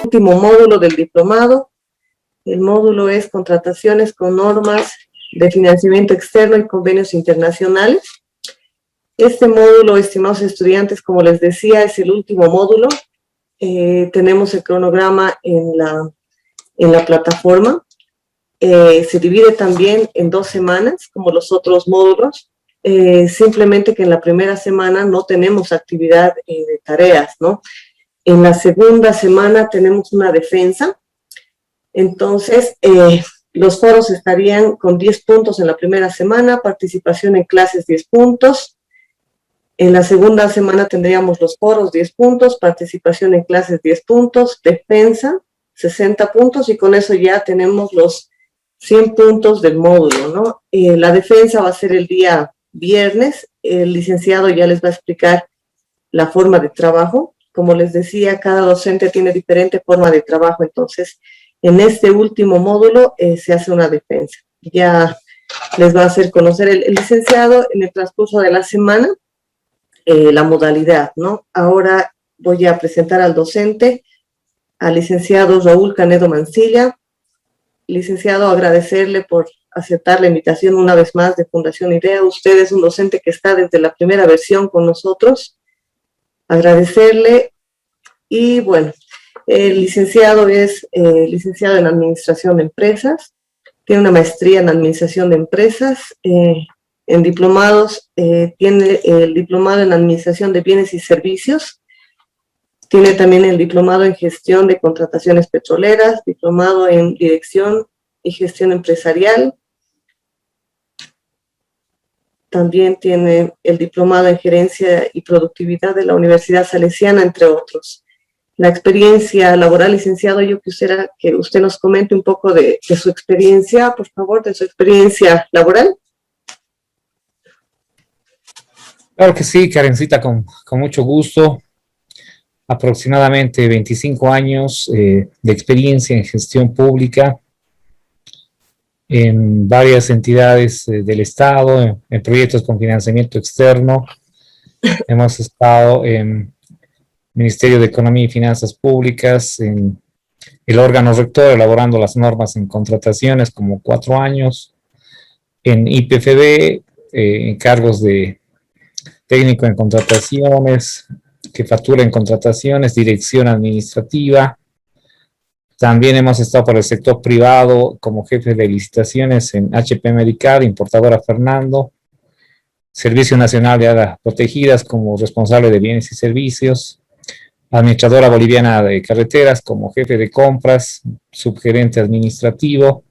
Último módulo del diplomado. El módulo es contrataciones con normas de financiamiento externo y convenios internacionales. Este módulo, estimados estudiantes, como les decía, es el último módulo. Tenemos el cronograma en la plataforma. Se divide también en 2 semanas, como los otros módulos. Simplemente que en la primera semana no tenemos actividad de tareas, ¿no? En la segunda semana tenemos una defensa. Entonces, los foros estarían con 10 puntos en la primera semana, participación en clases 10 puntos. En la segunda semana tendríamos los foros 10 puntos, participación en clases 10 puntos, defensa 60 puntos y con eso ya tenemos los 100 puntos del módulo, ¿no? La defensa va a ser el día viernes. El licenciado ya les va a explicar la forma de trabajo. Como les decía, cada docente tiene diferente forma de trabajo, entonces en este último módulo se hace una defensa. Ya les va a hacer conocer el licenciado en el transcurso de la semana la modalidad, ¿no? Ahora voy a presentar al docente, al licenciado Raúl Canedo Mancilla. Licenciado, agradecerle por aceptar la invitación una vez más de Fundación IDEA. Usted es un docente que está desde la primera versión con nosotros. Agradecerle. Y bueno, el licenciado es licenciado en Administración de Empresas, tiene una maestría en Administración de Empresas, en diplomados, tiene el diplomado en Administración de Bienes y Servicios, tiene también el diplomado en Gestión de Contrataciones Petroleras, diplomado en Dirección y Gestión Empresarial, también tiene el diplomado en Gerencia y Productividad de la Universidad Salesiana, entre otros. La experiencia laboral, licenciado, yo quisiera que usted nos comente un poco de su experiencia, por favor, de su experiencia laboral. Claro que sí, Karencita, con mucho gusto. Aproximadamente 25 años de experiencia en gestión pública en varias entidades del Estado, en proyectos con financiamiento externo. Hemos estado en Ministerio de Economía y Finanzas Públicas, en el órgano rector elaborando las normas en contrataciones como 4 años, en IPFB, en cargos de técnico en contrataciones, jefatura en contrataciones, dirección administrativa. También hemos estado por el sector privado como jefe de licitaciones en HP Medical, importadora Fernando, Servicio Nacional de Áreas Protegidas como responsable de bienes y servicios, Administradora Boliviana de Carreteras como jefe de compras, subgerente administrativo,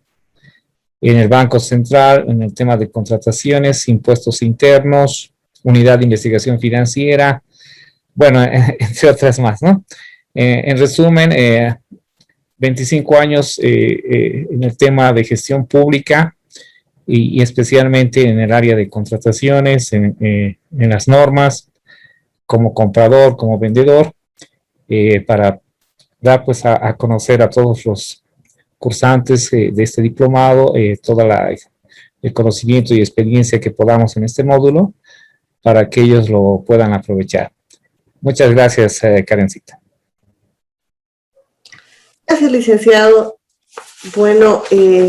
en el Banco Central, en el tema de contrataciones, impuestos internos, Unidad de Investigación Financiera, bueno, entre otras más, ¿no? En resumen, 25 años en el tema de gestión pública y especialmente en el área de contrataciones, en las normas, como comprador, como vendedor, para dar pues a conocer a todos los cursantes de este diplomado todo el conocimiento y experiencia que podamos en este módulo para que ellos lo puedan aprovechar. Muchas gracias, Karencita. Gracias, licenciado. Bueno,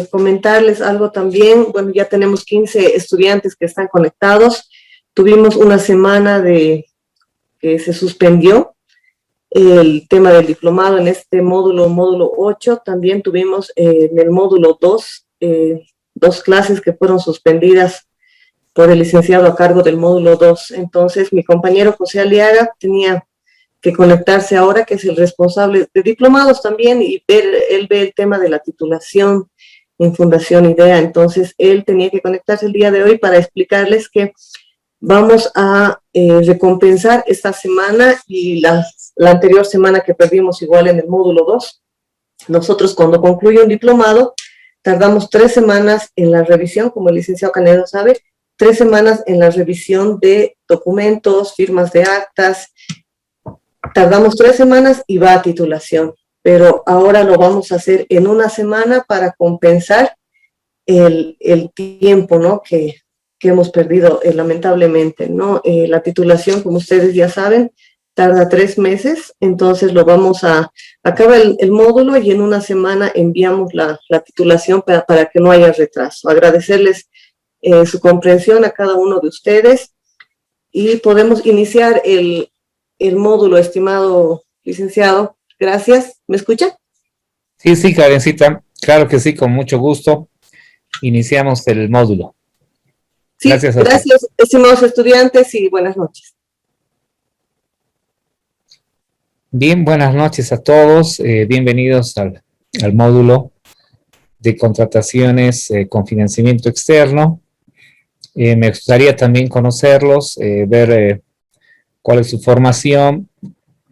comentarles algo también. Bueno, ya tenemos 15 estudiantes que están conectados. Tuvimos una semana que se suspendió el tema del diplomado en este módulo 8. También tuvimos en el módulo 2, 2 clases que fueron suspendidas por el licenciado a cargo del módulo 2. Entonces, mi compañero José Aliaga tenía que conectarse ahora, que es el responsable de diplomados también, y él ve el tema de la titulación en Fundación IDEA. Entonces, él tenía que conectarse el día de hoy para explicarles que vamos a recompensar esta semana y la anterior semana que perdimos igual en el módulo 2. Nosotros, cuando concluye un diplomado, tardamos 3 semanas en la revisión, como el licenciado Canedo sabe, 3 semanas en la revisión de documentos, firmas de actas. Tardamos 3 semanas y va a titulación, pero ahora lo vamos a hacer en 1 semana para compensar el tiempo, ¿no?, que hemos perdido lamentablemente, ¿no? La titulación, como ustedes ya saben, tarda 3 meses, entonces acaba el módulo y en una semana enviamos la titulación para que no haya retraso. Agradecerles su comprensión a cada uno de ustedes y podemos iniciar el módulo, estimado licenciado. Gracias. ¿Me escucha? Sí, sí, Karencita, claro que sí, con mucho gusto. Iniciamos el módulo. Sí, Gracias a usted. gracias, estimados estudiantes, y buenas noches. Bien, buenas noches a todos. Bienvenidos al módulo de contrataciones con financiamiento externo. Me gustaría también conocerlos, ver cuál es su formación,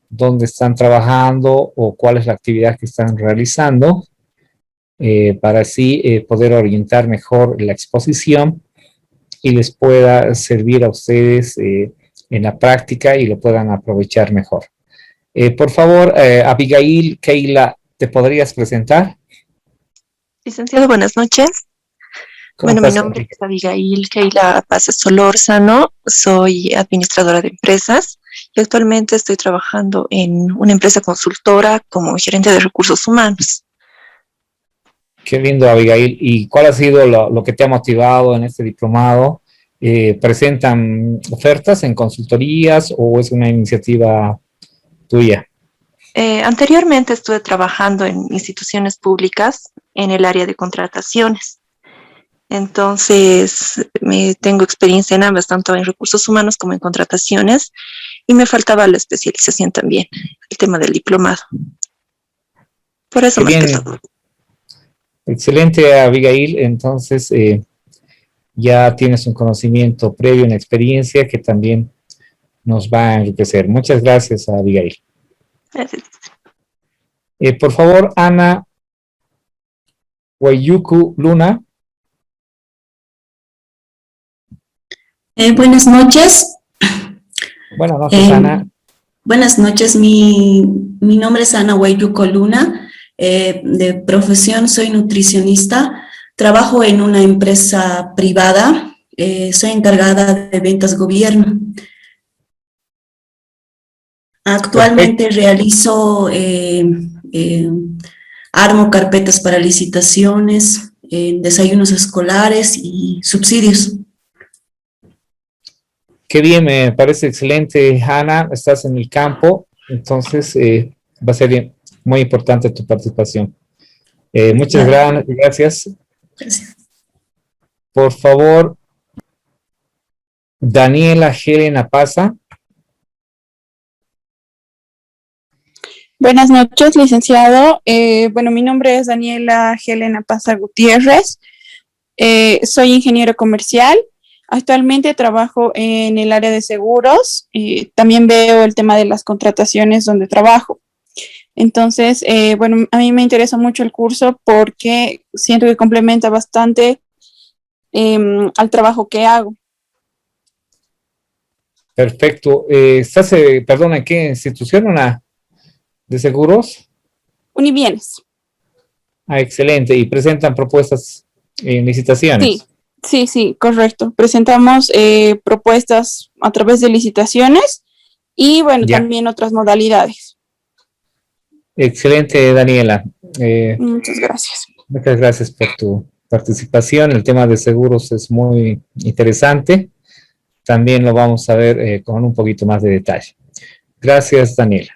dónde están trabajando o cuál es la actividad que están realizando, para así poder orientar mejor la exposición y les pueda servir a ustedes en la práctica y lo puedan aprovechar mejor. Por favor, Abigail, Keila, ¿te podrías presentar? Licenciado, buenas noches. ¿Cómo Bueno, mi estás, nombre Abigail? es Abigail Keila Paz Solórzano, soy administradora de empresas y actualmente estoy trabajando en una empresa consultora como gerente de recursos humanos. Qué lindo, Abigail. ¿Y cuál ha sido lo que te ha motivado en este diplomado? ¿Presentan ofertas en consultorías o es una iniciativa tuya? Anteriormente estuve trabajando en instituciones públicas en el área de contrataciones. Entonces, tengo experiencia en ambas, tanto en recursos humanos como en contrataciones, y me faltaba la especialización también, el tema del diplomado. Por eso Qué más que bien, todo. excelente, Abigail. Entonces, ya tienes un conocimiento previo, una experiencia que también nos va a enriquecer. Muchas gracias, Abigail. Gracias. Por favor, Ana Wayuku Luna. Buenas noches. Buenas noches, Ana. Buenas noches, mi nombre es Ana Wayuko Luna. De profesión soy nutricionista. Trabajo en una empresa privada. Soy encargada de ventas gobierno. Actualmente realizo, armo carpetas para licitaciones, desayunos escolares y subsidios. Qué bien, me parece excelente, Ana. Estás en el campo, entonces va a ser muy importante tu participación. Muchas gracias. Gracias. Por favor, Daniela Helena Paza. Buenas noches, licenciado. Bueno, mi nombre es Daniela Helena Paza Gutiérrez. Soy ingeniero comercial. Actualmente trabajo en el área de seguros. También veo el tema de las contrataciones donde trabajo. Entonces, bueno, a mí me interesa mucho el curso porque siento que complementa bastante al trabajo que hago. Perfecto. ¿Estás, perdón, en qué institución? ¿Una de seguros? Unibienes. Ah, excelente. ¿Y presentan propuestas en licitaciones? Sí, correcto. Presentamos propuestas a través de licitaciones y, bueno, también otras modalidades. Excelente, Daniela. Muchas gracias. Muchas gracias por tu participación. El tema de seguros es muy interesante. También lo vamos a ver con un poquito más de detalle. Gracias, Daniela.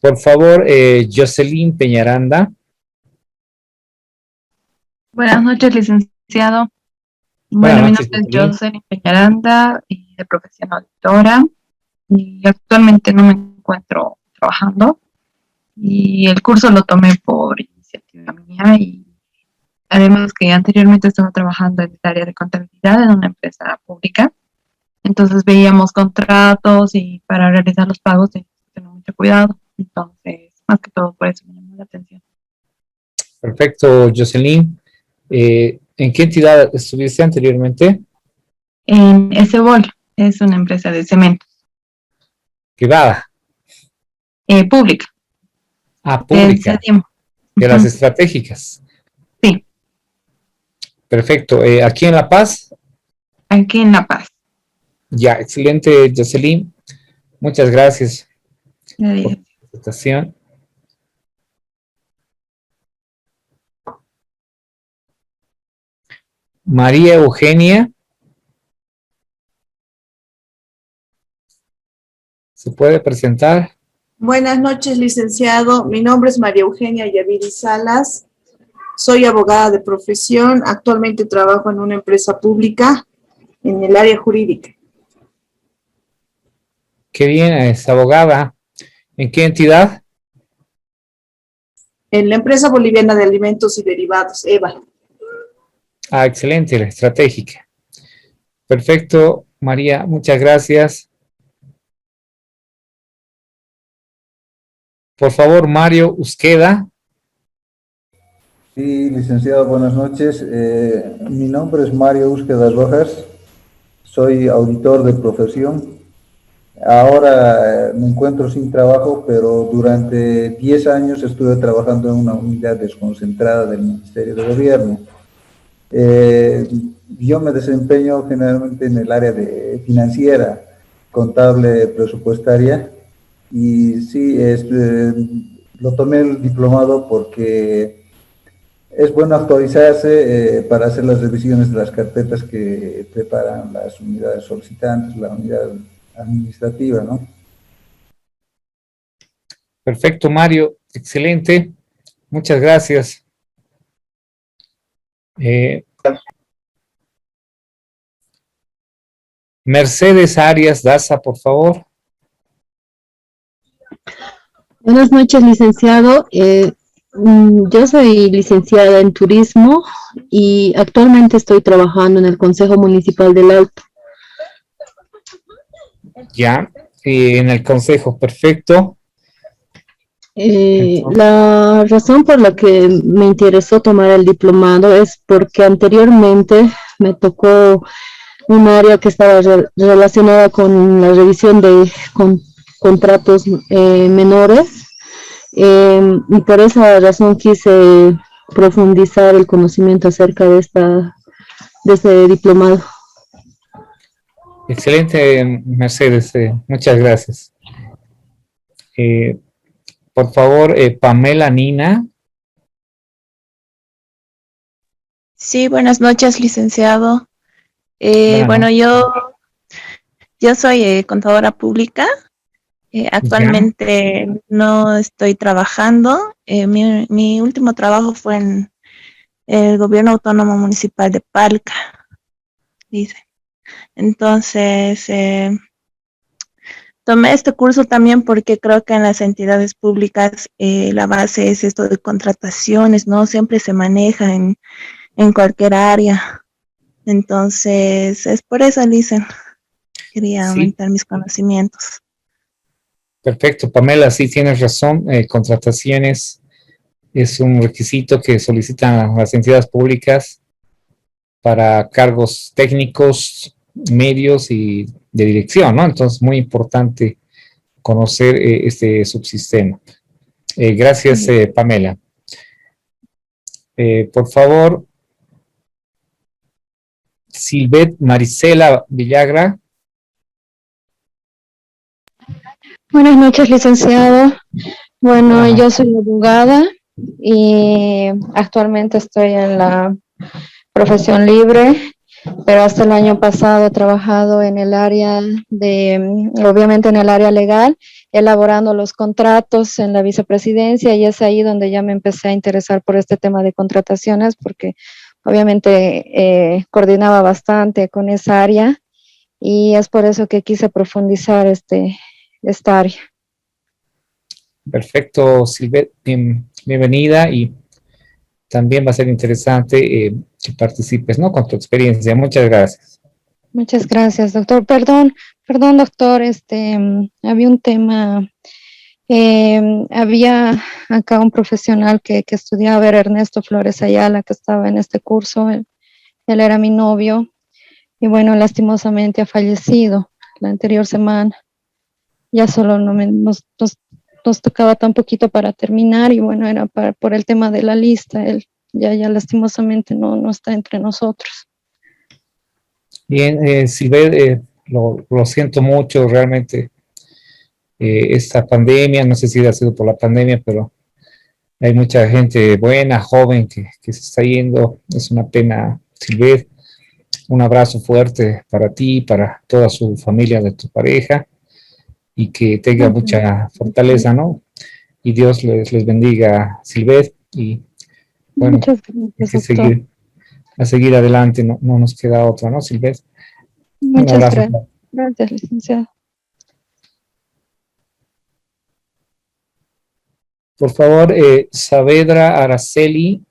Por favor, Jocelyn Peñaranda. Buenas noches, licenciado. Bueno, mi nombre es Jocelyn Peñaranda, de profesión auditora, y actualmente no me encuentro trabajando. Y el curso lo tomé por iniciativa mía, y además que anteriormente estaba trabajando en el área de contabilidad en una empresa pública. Entonces veíamos contratos y para realizar los pagos teníamos que tener mucho cuidado. Entonces, más que todo por eso me llamó la atención. Perfecto, Jocelyn. ¿En qué entidad estuviste anteriormente? En Esebol, es una empresa de cementos. ¿Privada? Pública. Ah, pública. De las estratégicas. Sí. Perfecto. ¿Aquí en La Paz? Aquí en La Paz. Ya, excelente, Jocelyn. Muchas gracias por Adiós. la presentación. María Eugenia. ¿Se puede presentar? Buenas noches, licenciado. Mi nombre es María Eugenia Yaviri Salas. Soy abogada de profesión. Actualmente trabajo en una empresa pública en el área jurídica. Qué bien, es abogada. ¿En qué entidad? En la empresa boliviana de alimentos y derivados, EVA. Ah, excelente, la estratégica. Perfecto, María, muchas gracias. Por favor, Mario Usqueda. Sí, licenciado, buenas noches. Mi nombre es Mario Úsqueda Rojas, soy auditor de profesión. Ahora me encuentro sin trabajo, pero durante 10 años estuve trabajando en una unidad desconcentrada del Ministerio de Gobierno. Yo me desempeño generalmente en el área de financiera, contable, presupuestaria, y sí, lo tomé el diplomado porque es bueno actualizarse para hacer las revisiones de las carpetas que preparan las unidades solicitantes, la unidad administrativa, ¿no? Perfecto, Mario, excelente. Muchas gracias. Mercedes Arias Daza, por favor. Buenas noches, licenciado. Yo soy licenciada en turismo y actualmente estoy trabajando en el Consejo Municipal del Alto. Ya, en el consejo, perfecto. La razón por la que me interesó tomar el diplomado es porque anteriormente me tocó un área que estaba relacionada con la revisión de contratos menores. Y por esa razón quise profundizar el conocimiento acerca de este diplomado. Excelente, Mercedes, muchas gracias. Por favor, Pamela Nina. Sí, buenas noches, licenciado. Bueno, Yo soy contadora pública. Actualmente no estoy trabajando. Mi último trabajo fue en el Gobierno Autónomo Municipal de Palca, dice. Entonces, tomé este curso también porque creo que en las entidades públicas la base es esto de contrataciones, ¿no? Siempre se maneja en cualquier área. Entonces, es por eso, Licen. Quería sí, aumentar mis conocimientos. perfecto, Pamela, sí tienes razón. Contrataciones es un requisito que solicitan las entidades públicas para cargos técnicos, medios y de dirección, ¿no? Entonces, muy importante conocer este subsistema. Gracias, Pamela. Por favor, Silvet Marisela Villagra. Buenas noches, licenciado. Bueno, yo soy abogada y actualmente estoy en la profesión libre, pero hasta el año pasado he trabajado en el área obviamente en el área legal, elaborando los contratos en la vicepresidencia, y es ahí donde ya me empecé a interesar por este tema de contrataciones, porque obviamente coordinaba bastante con esa área, y es por eso que quise profundizar esta área. Perfecto, Silvet, bienvenida, y también va a ser interesante que participes, ¿no? Con tu experiencia. Muchas gracias. Muchas gracias, doctor. Perdón, doctor, había un tema, había acá un profesional que estudiaba, era Ernesto Flores Ayala, que estaba en este curso, él era mi novio, y bueno, lastimosamente ha fallecido la anterior semana. Ya solo nos tocaba tan poquito para terminar, y bueno, era por el tema de la lista, él ya lastimosamente no está entre nosotros. Bien, Silvet, lo siento mucho, realmente esta pandemia, no sé si ha sido por la pandemia, pero hay mucha gente buena, joven, que se está yendo. Es una pena, Silvet. Un abrazo fuerte para ti, para toda su familia de tu pareja, y que tenga mucha fortaleza, ¿no? Y Dios les bendiga, Silvet, y bueno, Muchas hay que gracias, doctor. seguir adelante, no nos queda otra, ¿no, Silvet? Un Muchas abrazo. gracias. Gracias, licenciado. Por favor, Saavedra Araceli.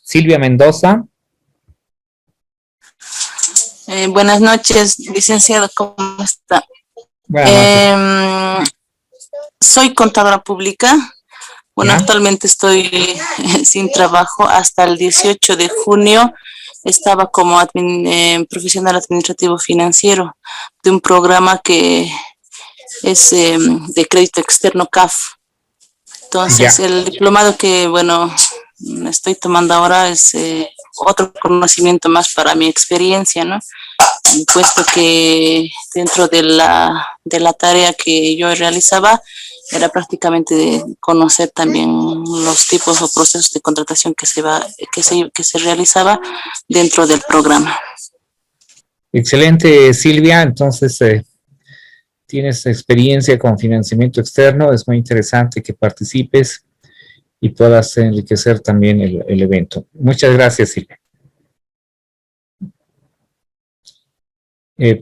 Silvia Mendoza. Buenas noches, licenciado, ¿cómo está? Buenas noches. Soy contadora pública. Bueno, ¿Ya? actualmente estoy sin trabajo. Hasta el 18 de junio estaba como profesional administrativo financiero de un programa que es de crédito externo CAF. Entonces, Ya. el diplomado que, bueno, estoy tomando ahora es otro conocimiento más para mi experiencia, ¿no? Puesto que dentro de la tarea que yo realizaba era prácticamente de conocer también los tipos o procesos de contratación que se realizaba dentro del programa. Excelente, Silvia. Entonces, tienes experiencia con financiamiento externo. Es muy interesante que participes y puedas enriquecer también el evento. Muchas gracias, Silvia.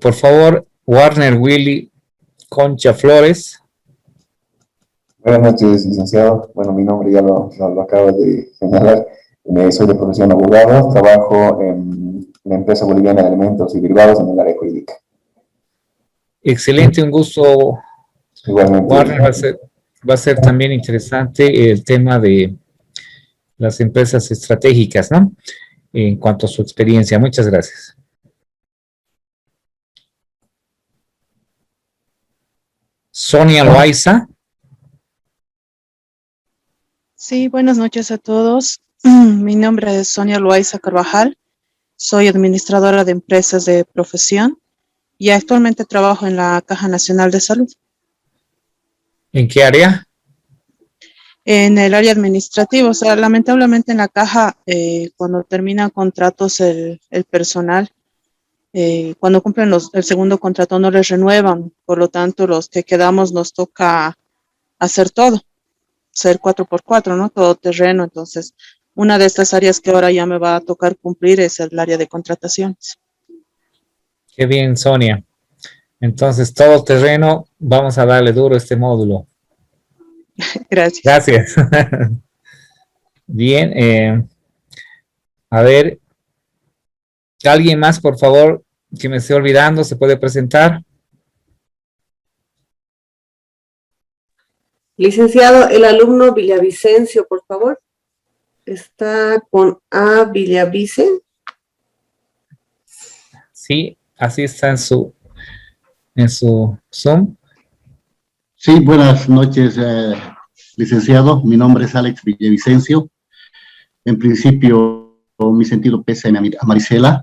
Por favor, Warner Willy Concha Flores. Buenas noches, licenciado. Bueno, mi nombre ya lo acabo de señalar. Soy de profesión abogado. Trabajo en la empresa boliviana de alimentos y derivados en el área jurídica. Excelente, un gusto. Igualmente. Warner, va a ser también interesante el tema de las empresas estratégicas, ¿no? En cuanto a su experiencia. Muchas gracias. Sonia Loaiza. Sí, buenas noches a todos. Mi nombre es Sonia Loaiza Carvajal. Soy administradora de empresas de profesión y actualmente trabajo en la Caja Nacional de Salud. ¿En qué área? En el área administrativa. O sea, lamentablemente en la Caja, cuando terminan contratos el personal, cuando cumplen el segundo contrato no les renuevan. Por lo tanto, los que quedamos nos toca hacer todo. Ser 4x4, ¿no? Todo terreno. Entonces, una de estas áreas que ahora ya me va a tocar cumplir es el área de contrataciones. Qué bien, Sonia. Entonces, todo terreno, vamos a darle duro a este módulo. Gracias. Gracias. Bien. A ver, ¿alguien más, por favor, que me esté olvidando, se puede presentar? Licenciado, el alumno Villavicencio, por favor. Está con A. Villavice. Sí, así está en su Zoom. Sí, buenas noches, licenciado. Mi nombre es Alex Villavicencio. En principio, mi sentido pésame a Marisela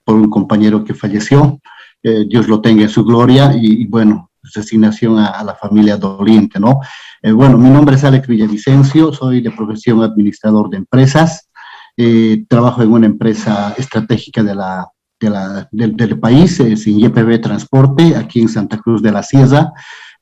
por un compañero que falleció. Dios lo tenga en su gloria y bueno, resignación a la familia doliente, ¿no? Bueno, mi nombre es Alex Villavicencio, soy de profesión administrador de empresas. Trabajo en una empresa estratégica del país, sin YPB Transporte, aquí en Santa Cruz de la Sierra.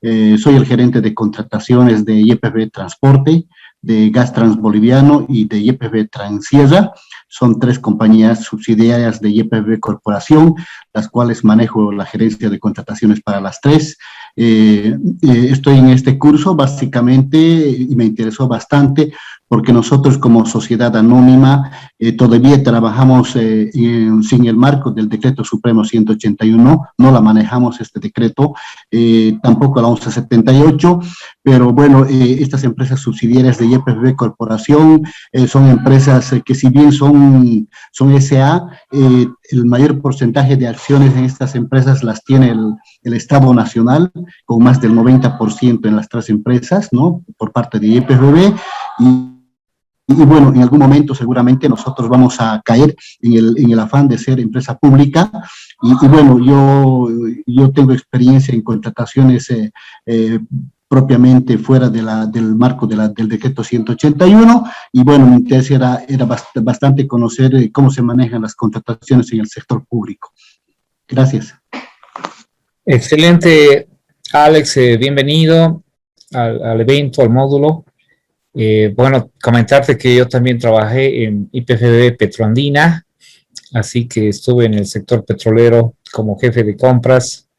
Soy el gerente de contrataciones de YPB Transporte, de Gas Transboliviano y de YPB Transierra. Son 3 compañías subsidiarias de YPB Corporación, las cuales manejo la gerencia de contrataciones para las 3. Estoy en este curso básicamente y me interesó bastante porque nosotros como sociedad anónima todavía trabajamos sin el marco del Decreto Supremo 181, no la manejamos este decreto, tampoco la 1178, pero bueno, estas empresas subsidiarias de YPF Corporación son empresas que si bien son SA, el mayor porcentaje de acciones en estas empresas las tiene el Estado Nacional, con más del 90% en las tres empresas, ¿no? Por parte de YPF, y bueno, en algún momento seguramente nosotros vamos a caer en el afán de ser empresa pública, y bueno, yo tengo experiencia en contrataciones propiamente fuera del marco del decreto 181, y bueno, mi interés era bastante conocer cómo se manejan las contrataciones en el sector público. Gracias. Excelente, Alex, bienvenido al evento, al módulo. Bueno, comentarte que yo también trabajé en YPF Petroandina, así que estuve en el sector petrolero como jefe de compras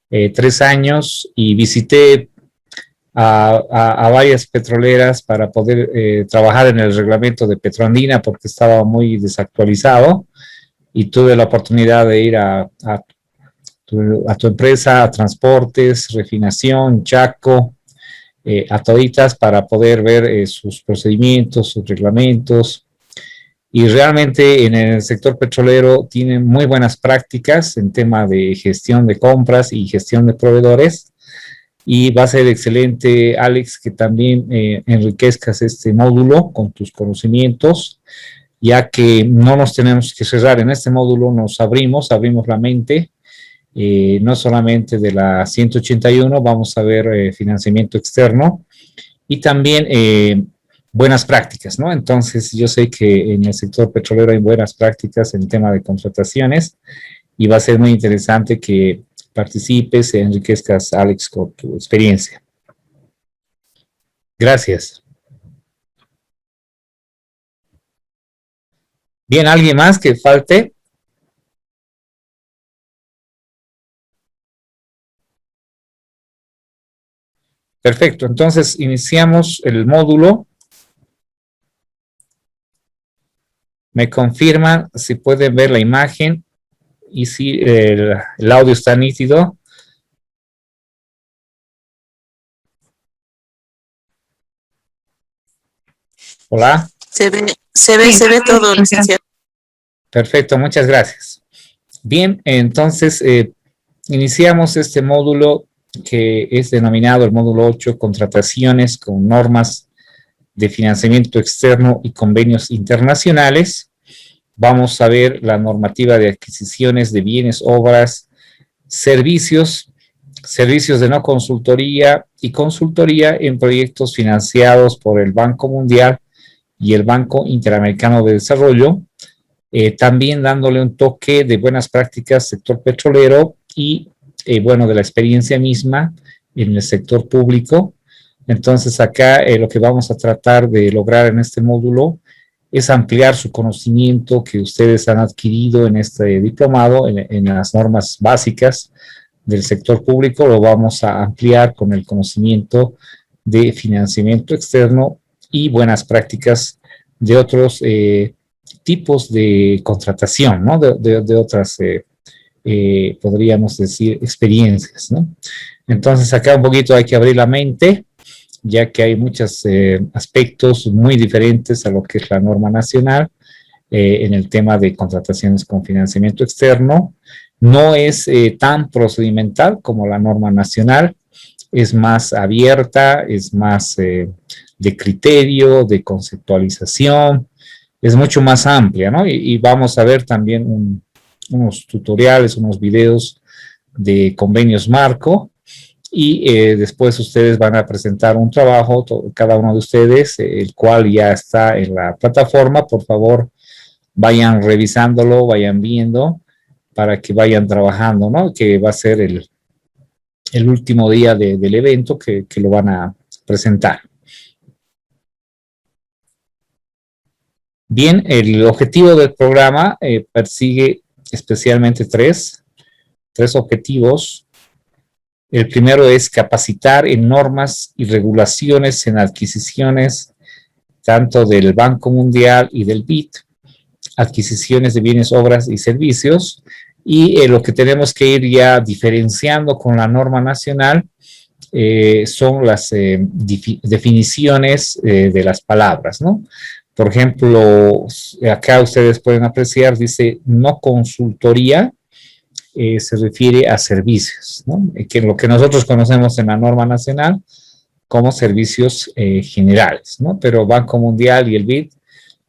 3 años, y visité a varias petroleras para poder trabajar en el reglamento de Petroandina, porque estaba muy desactualizado, y tuve la oportunidad de ir a tu empresa, a Transportes, Refinación, Chaco, a toditas, para poder ver sus procedimientos, sus reglamentos, y realmente en el sector petrolero tienen muy buenas prácticas en tema de gestión de compras y gestión de proveedores, y va a ser excelente, Alex, que también enriquezcas este módulo con tus conocimientos, ya que no nos tenemos que cerrar en este módulo, nos abrimos la mente. No solamente de la 181, vamos a ver financiamiento externo y también buenas prácticas, ¿no? Entonces, yo sé que en el sector petrolero hay buenas prácticas en tema de contrataciones, y va a ser muy interesante que participes e enriquezcas, Alex, con tu experiencia. Gracias. Bien, ¿alguien más que falte? Perfecto, entonces iniciamos el módulo. Me confirman si pueden ver la imagen y si el audio está nítido. Hola. Se ve todo, licenciado. Perfecto, muchas gracias. Bien, entonces iniciamos este módulo que es denominado el módulo 8, contrataciones con normas de financiamiento externo y convenios internacionales. Vamos a ver la normativa de adquisiciones de bienes, obras, servicios de no consultoría y consultoría en proyectos financiados por el Banco Mundial y el Banco Interamericano de Desarrollo, también dándole un toque de buenas prácticas sector petrolero y bueno, de la experiencia misma en el sector público. Entonces acá lo que vamos a tratar de lograr en este módulo es ampliar su conocimiento que ustedes han adquirido en este diplomado, en las normas básicas del sector público. Lo vamos a ampliar con el conocimiento de financiamiento externo y buenas prácticas de otros tipos de contratación, ¿no? De otras podríamos decir, experiencias, ¿no? Entonces acá un poquito hay que abrir la mente, ya que hay muchos aspectos muy diferentes a lo que es la norma nacional en el tema de contrataciones con financiamiento externo. No es tan procedimental como la norma nacional, es más abierta, es más de criterio, de conceptualización, es mucho más amplia, ¿no? Y vamos a ver también unos tutoriales, unos videos de convenios marco, y después ustedes van a presentar un trabajo, cada uno de ustedes, el cual ya está en la plataforma. Por favor, vayan revisándolo, vayan viendo, para que vayan trabajando, ¿no? Que va a ser el último día del evento que lo van a presentar. Bien, el objetivo del programa persigue especialmente tres objetivos. El primero es capacitar en normas y regulaciones en adquisiciones tanto del Banco Mundial y del BID, adquisiciones de bienes, obras y servicios, y lo que tenemos que ir ya diferenciando con la norma nacional son las definiciones de las palabras, ¿no? Por ejemplo, acá ustedes pueden apreciar, dice no consultoría, se refiere a servicios, ¿no? Que lo que nosotros conocemos en la norma nacional como servicios generales, ¿no? Pero Banco Mundial y el BID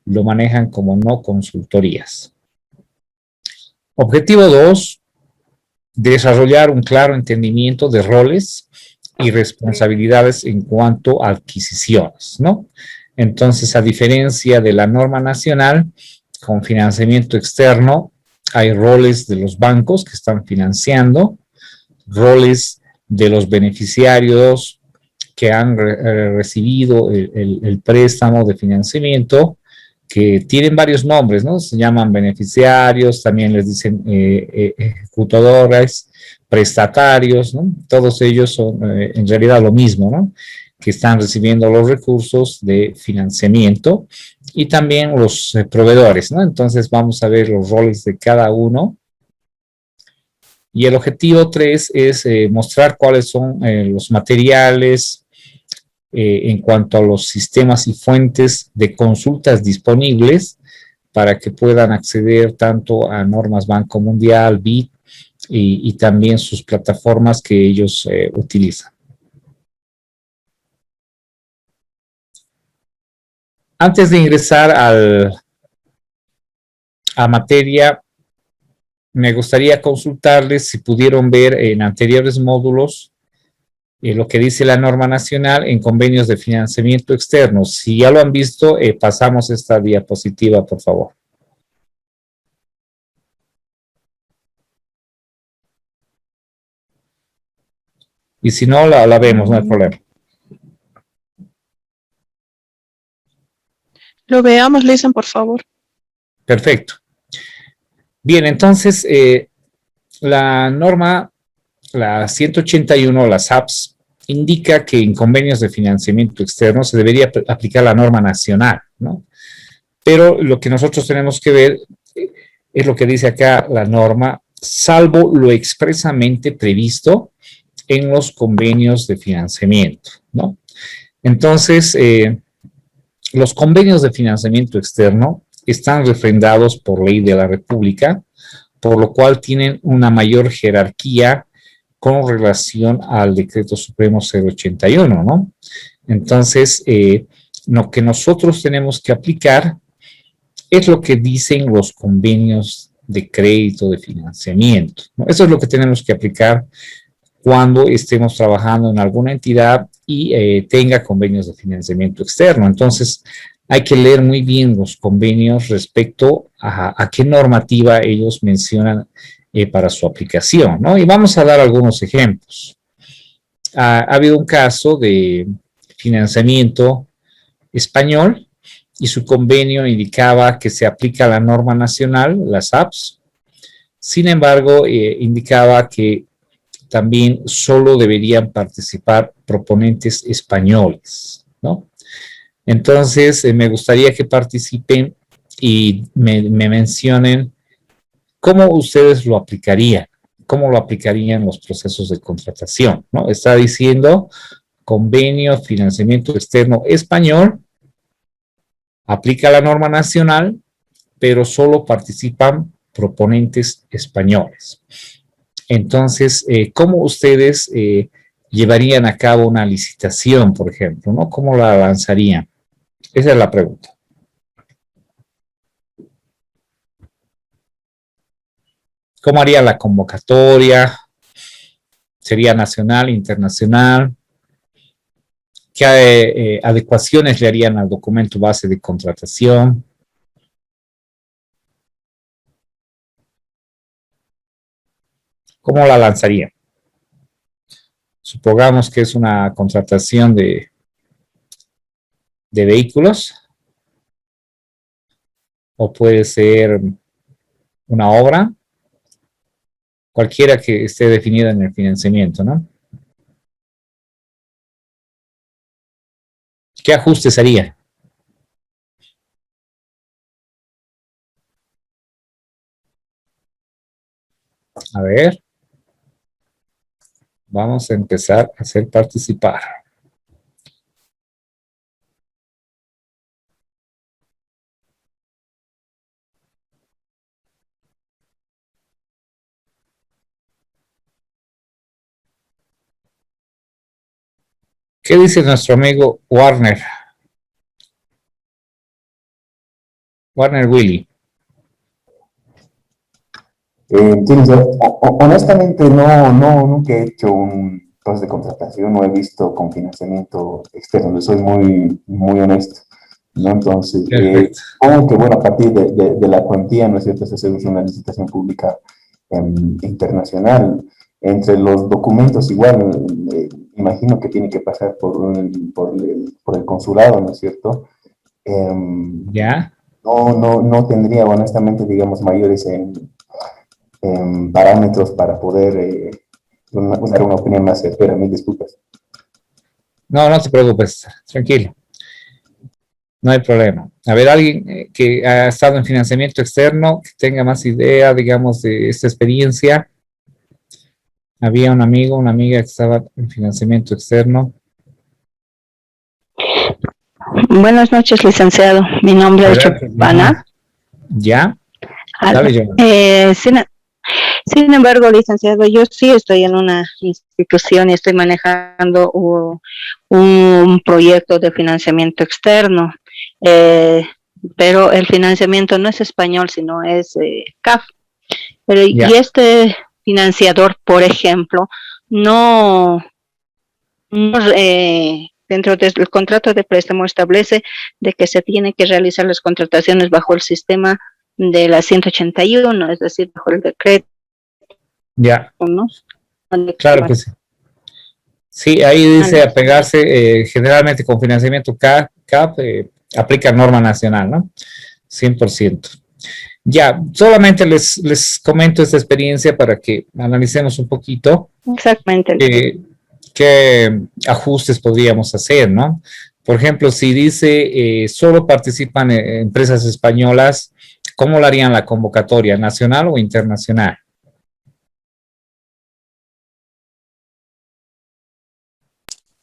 lo manejan como no consultorías. Objetivo 2, desarrollar un claro entendimiento de roles y responsabilidades en cuanto a adquisiciones, ¿no? Entonces, a diferencia de la norma nacional, con financiamiento externo, hay roles de los bancos que están financiando, roles de los beneficiarios que han recibido el préstamo de financiamiento, que tienen varios nombres, ¿no? Se llaman beneficiarios, también les dicen ejecutadores, prestatarios, ¿no? Todos ellos son en realidad lo mismo, ¿no? Que están recibiendo los recursos de financiamiento, y también los proveedores, ¿no? Entonces vamos a ver los roles de cada uno. Y el objetivo 3 es mostrar cuáles son los materiales en cuanto a los sistemas y fuentes de consultas disponibles para que puedan acceder tanto a normas Banco Mundial, BID y también sus plataformas que ellos utilizan. Antes de ingresar a materia, me gustaría consultarles si pudieron ver en anteriores módulos lo que dice la norma nacional en convenios de financiamiento externo. Si ya lo han visto, pasamos esta diapositiva, por favor. Y si no, la vemos, no hay problema. Lo veamos, Lisen, por favor. Perfecto. Bien, entonces, la norma, la 181, las APS, indica que en convenios de financiamiento externo se debería aplicar la norma nacional, ¿no? Pero lo que nosotros tenemos que ver es lo que dice acá la norma, salvo lo expresamente previsto en los convenios de financiamiento, ¿no? Entonces, los convenios de financiamiento externo están refrendados por ley de la República, por lo cual tienen una mayor jerarquía con relación al Decreto Supremo 081, ¿no? Entonces, lo que nosotros tenemos que aplicar es lo que dicen los convenios de crédito, de financiamiento, ¿no? Eso es lo que tenemos que aplicar cuando estemos trabajando en alguna entidad y tenga convenios de financiamiento externo. Entonces, hay que leer muy bien los convenios respecto a qué normativa ellos mencionan para su aplicación, ¿no? Y vamos a dar algunos ejemplos. Ha habido un caso de financiamiento español y su convenio indicaba que se aplica la norma nacional, las APS. Sin embargo, indicaba que también solo deberían participar proponentes españoles, ¿no? Entonces, me gustaría que participen y me mencionen cómo ustedes lo aplicarían, cómo lo aplicarían los procesos de contratación, ¿no? Está diciendo convenio, financiamiento externo español, aplica la norma nacional, pero solo participan proponentes españoles. Entonces, ¿cómo ustedes llevarían a cabo una licitación, por ejemplo, ¿no? ¿Cómo la lanzarían? Esa es la pregunta. ¿Cómo haría la convocatoria? ¿Sería nacional, internacional? ¿Qué adecuaciones le harían al documento base de contratación? ¿Cómo la lanzarían? Supongamos que es una contratación de vehículos, o puede ser una obra, cualquiera que esté definida en el financiamiento, ¿no? ¿Qué ajustes haría? A ver. Vamos a empezar a hacer participar. ¿Qué dice nuestro amigo Warner? Warner Willy. Honestamente, nunca he hecho un proceso de contratación, no he visto con financiamiento externo, soy muy honesto, ¿no? Entonces, supongo que, bueno, a partir de la cuantía, ¿no es cierto?, se hace una licitación pública internacional. Entre los documentos, igual, imagino que tiene que pasar por el consulado, ¿no es cierto? ¿Ya? No tendría, honestamente, digamos, mayores parámetros para poder dar una opinión más certera. Mil disculpas. No te preocupes, tranquilo. No hay problema. A ver, alguien que ha estado en financiamiento externo, que tenga más idea, digamos, de esta experiencia. Había un amigo, una amiga que estaba en financiamiento externo. Buenas noches, licenciado. Mi nombre es Giovanna. ¿Ya? Dale, sin embargo, licenciado, yo sí estoy en una institución y estoy manejando un proyecto de financiamiento externo, pero el financiamiento no es español, sino es CAF. Y este financiador, por ejemplo, dentro del contrato de préstamo establece de que se tiene que realizar las contrataciones bajo el sistema de la 181, es decir, bajo el decreto. Ya. ¿No? Claro que sí. Sí, ahí dice apegarse generalmente con financiamiento CAP, aplica norma nacional, ¿no? 100%. Ya, solamente les comento esta experiencia para que analicemos un poquito. Exactamente. ¿Qué ajustes podríamos hacer, no? Por ejemplo, si dice solo participan empresas españolas, ¿cómo lo harían la convocatoria, nacional o internacional?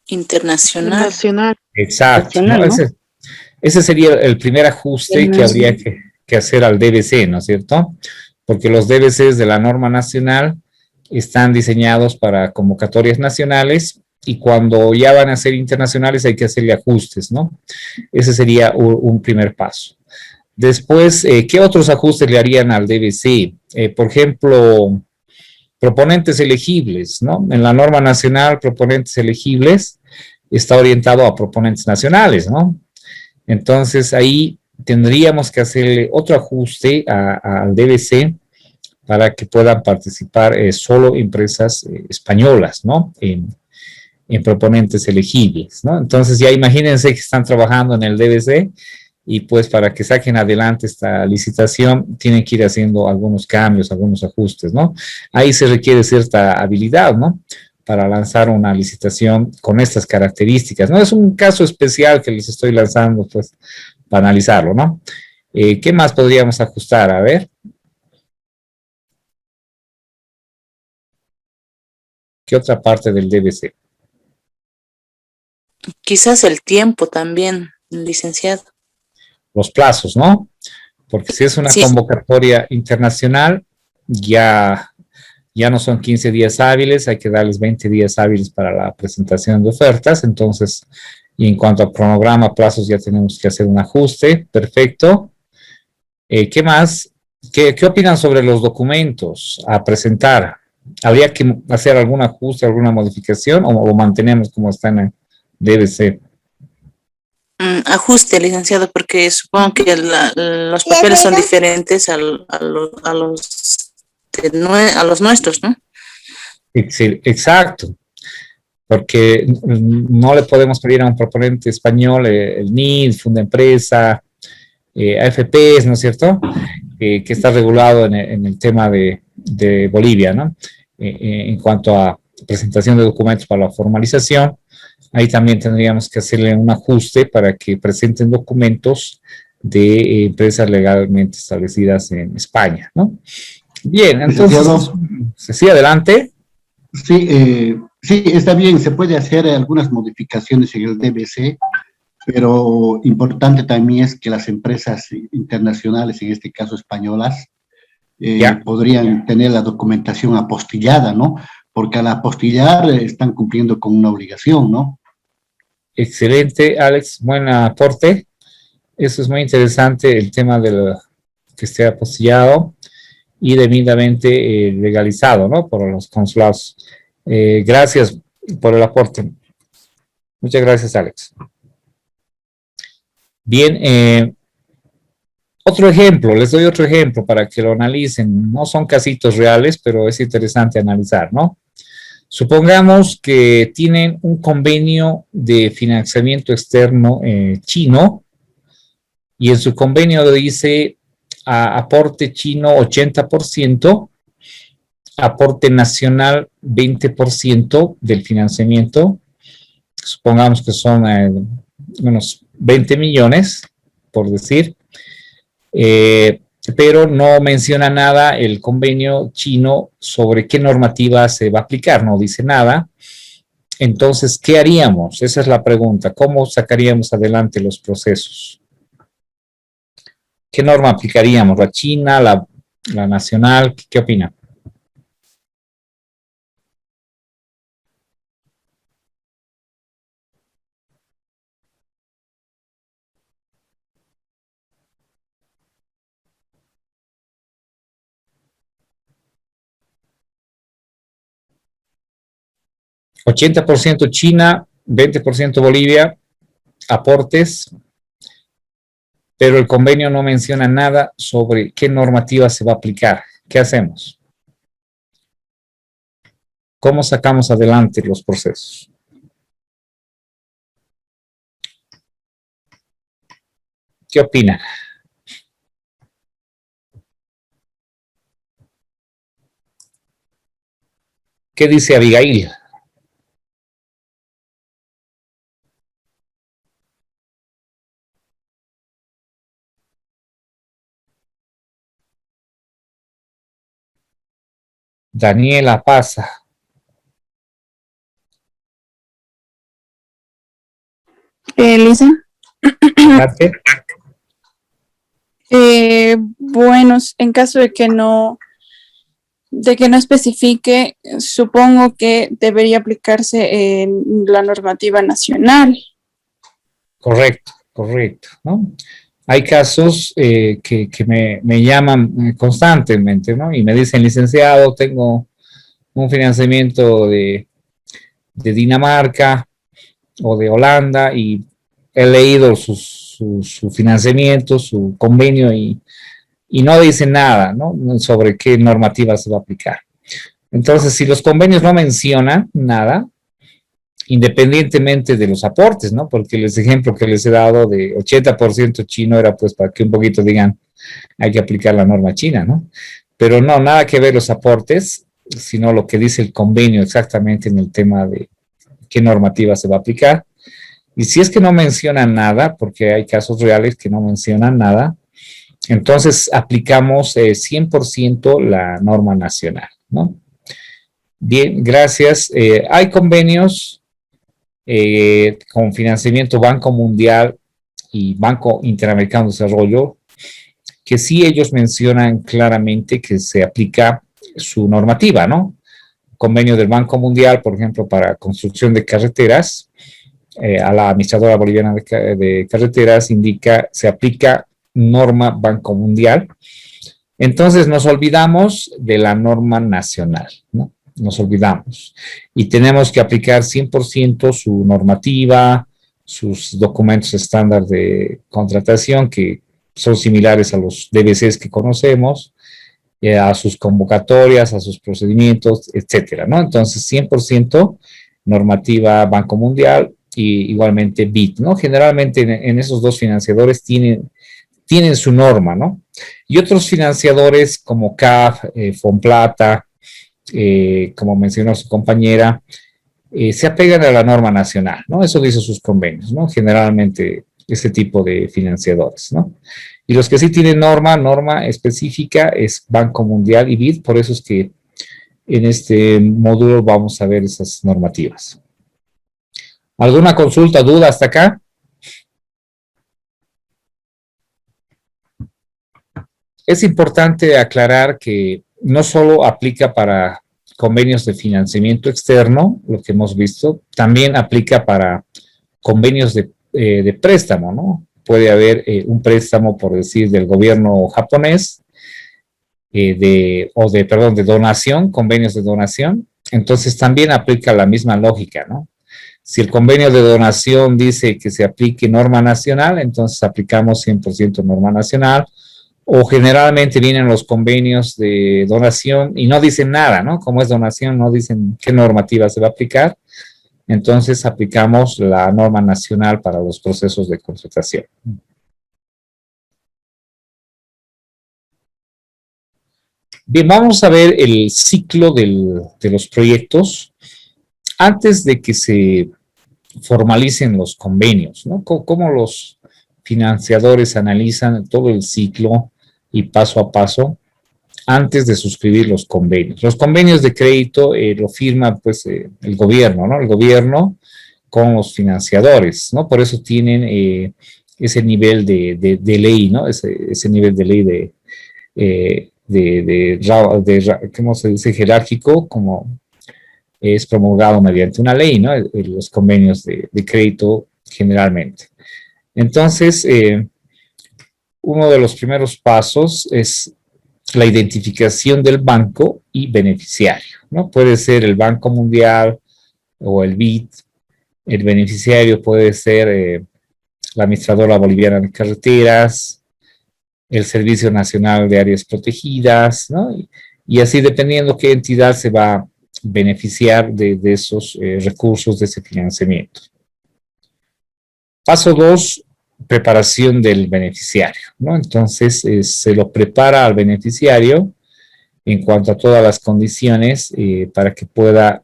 Internacional. Exacto. ¿No? Ese sería el primer ajuste que habría que hacer al DBC, ¿no es cierto? Porque los DBCs de la norma nacional están diseñados para convocatorias nacionales y cuando ya van a ser internacionales hay que hacerle ajustes, ¿no? Ese sería un primer paso. Después, ¿qué otros ajustes le harían al DBC? Por ejemplo, proponentes elegibles, ¿no? En la norma nacional, proponentes elegibles está orientado a proponentes nacionales, ¿no? Entonces, ahí tendríamos que hacerle otro ajuste al DBC para que puedan participar solo empresas españolas, ¿no? En proponentes elegibles, ¿no? Entonces, ya imagínense que están trabajando en el DBC y pues para que saquen adelante esta licitación tienen que ir haciendo algunos cambios, algunos ajustes, ¿no? Ahí se requiere cierta habilidad, ¿no? Para lanzar una licitación con estas características, ¿no? Es un caso especial que les estoy lanzando, pues, para analizarlo, ¿no? ¿Qué más podríamos ajustar? A ver. ¿Qué otra parte del DBC? Quizás el tiempo también, licenciado. Los plazos, ¿no? Porque si es una convocatoria internacional, ya no son 15 días hábiles, hay que darles 20 días hábiles para la presentación de ofertas. Entonces, y en cuanto a cronograma, plazos, ya tenemos que hacer un ajuste. Perfecto. ¿Qué más? ¿Qué opinan sobre los documentos a presentar? ¿Habría que hacer algún ajuste, alguna modificación o lo mantenemos como está en el DBC? Ajuste, licenciado, porque supongo que los papeles son diferentes a los nuestros, ¿no? Exacto, porque no le podemos pedir a un proponente español el NID, Fundempresa, AFPs, ¿no es cierto? Que está regulado en el tema de Bolivia, ¿no? En cuanto a presentación de documentos para la formalización, ahí también tendríamos que hacerle un ajuste para que presenten documentos de empresas legalmente establecidas en España, ¿no? Bien, entonces, sí, adelante. Sí, está bien, se puede hacer algunas modificaciones en el DBC, pero importante también es que las empresas internacionales, en este caso españolas, podrían tener la documentación apostillada, ¿no? Porque al apostillar están cumpliendo con una obligación, ¿no? Excelente, Alex, buen aporte. Eso es muy interesante, el tema de que esté apostillado y debidamente legalizado, ¿no? Por los consulados. Gracias por el aporte. Muchas gracias, Alex. Bien, otro ejemplo, les doy otro ejemplo para que lo analicen. No son casitos reales, pero es interesante analizar, ¿no? Supongamos que tienen un convenio de financiamiento externo chino y en su convenio dice aporte chino 80%, aporte nacional 20% del financiamiento. Supongamos que son unos 20 millones, por decir. Pero no menciona nada el convenio chino sobre qué normativa se va a aplicar, no dice nada. Entonces, ¿qué haríamos? Esa es la pregunta. ¿Cómo sacaríamos adelante los procesos? ¿Qué norma aplicaríamos? ¿La china, la nacional? ¿Qué opina? ¿80% China, 20% Bolivia, aportes, pero el convenio no menciona nada sobre qué normativa se va a aplicar? ¿Qué hacemos? ¿Cómo sacamos adelante los procesos? ¿Qué opina? ¿Qué dice Abigail? Daniela Paza. Lisa. Bueno, en caso de que no especifique, supongo que debería aplicarse en la normativa nacional. Correcto, correcto, ¿no? Hay casos que me llaman constantemente, ¿no? Y me dicen, licenciado, tengo un financiamiento de Dinamarca o de Holanda y he leído su financiamiento, su convenio y no dice nada, ¿no? Sobre qué normativa se va a aplicar. Entonces, si los convenios no mencionan nada, independientemente de los aportes, ¿no? Porque el ejemplo que les he dado de 80% chino era pues para que un poquito digan, hay que aplicar la norma china, ¿no? Pero no, nada que ver los aportes, sino lo que dice el convenio exactamente en el tema de qué normativa se va a aplicar. Y si es que no mencionan nada, porque hay casos reales que no mencionan nada, entonces aplicamos 100% la norma nacional, ¿no? Bien, gracias. Hay convenios con financiamiento Banco Mundial y Banco Interamericano de Desarrollo, que sí ellos mencionan claramente que se aplica su normativa, ¿no? Convenio del Banco Mundial, por ejemplo, para construcción de carreteras, a la administradora boliviana de carreteras indica, se aplica norma Banco Mundial. Entonces nos olvidamos de la norma nacional, ¿no? Nos olvidamos. Y tenemos que aplicar 100% su normativa, sus documentos estándar de contratación, que son similares a los DBCs que conocemos, a sus convocatorias, a sus procedimientos, etcétera, ¿no? Entonces, 100% normativa Banco Mundial y igualmente BID, ¿no? Generalmente en esos dos financiadores tienen su norma, ¿no? Y otros financiadores como CAF, Fonplata, como mencionó su compañera, se apegan a la norma nacional, ¿no? Eso dice sus convenios, ¿no? Generalmente ese tipo de financiadores, ¿no? Y los que sí tienen norma específica es Banco Mundial y BID, por eso es que en este módulo vamos a ver esas normativas. ¿Alguna consulta, duda hasta acá? Es importante aclarar que no solo aplica para convenios de financiamiento externo, lo que hemos visto, también aplica para convenios de préstamo, ¿no? Puede haber un préstamo, por decir, del gobierno japonés, de donación, convenios de donación. Entonces también aplica la misma lógica, ¿no? Si el convenio de donación dice que se aplique norma nacional, entonces aplicamos 100% norma nacional. O generalmente vienen los convenios de donación y no dicen nada, ¿no? Como es donación, no dicen qué normativa se va a aplicar. Entonces aplicamos la norma nacional para los procesos de contratación. Bien, vamos a ver el ciclo de los proyectos antes de que se formalicen los convenios, ¿no? Cómo los financiadores analizan todo el ciclo y paso a paso antes de suscribir los convenios. Los convenios de crédito lo firma pues el gobierno, ¿no? El gobierno con los financiadores, ¿no? Por eso tienen ese nivel de ley, ¿no? Ese nivel de ley ¿cómo se dice? Jerárquico, como es promulgado mediante una ley, ¿no? Los convenios de crédito generalmente. Entonces, uno de los primeros pasos es la identificación del banco y beneficiario, ¿no? Puede ser el Banco Mundial o el BID. El beneficiario puede ser la Administradora Boliviana de Carreteras, el Servicio Nacional de Áreas Protegidas, ¿no? Y así, dependiendo qué entidad se va a beneficiar de esos recursos, de ese financiamiento. Paso 2, preparación del beneficiario, ¿no? Entonces, se lo prepara al beneficiario en cuanto a todas las condiciones para que pueda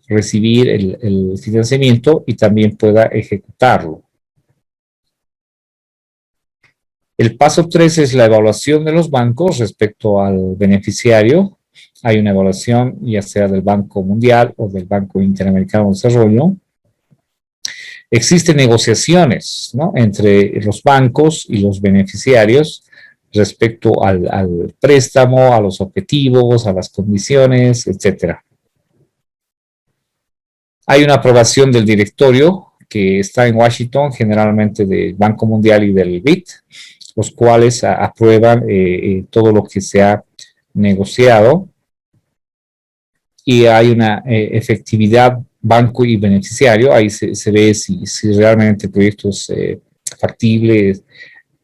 recibir el financiamiento y también pueda ejecutarlo. El paso 3 es la evaluación de los bancos respecto al beneficiario. Hay una evaluación ya sea del Banco Mundial o del Banco Interamericano de Desarrollo. Existen negociaciones, ¿no? Entre los bancos y los beneficiarios respecto al préstamo, a los objetivos, a las condiciones, etc. Hay una aprobación del directorio que está en Washington, generalmente del Banco Mundial y del BID, los cuales aprueban todo lo que se ha negociado, y hay una efectividad banco y beneficiario. Ahí se ve si realmente el proyecto es factible,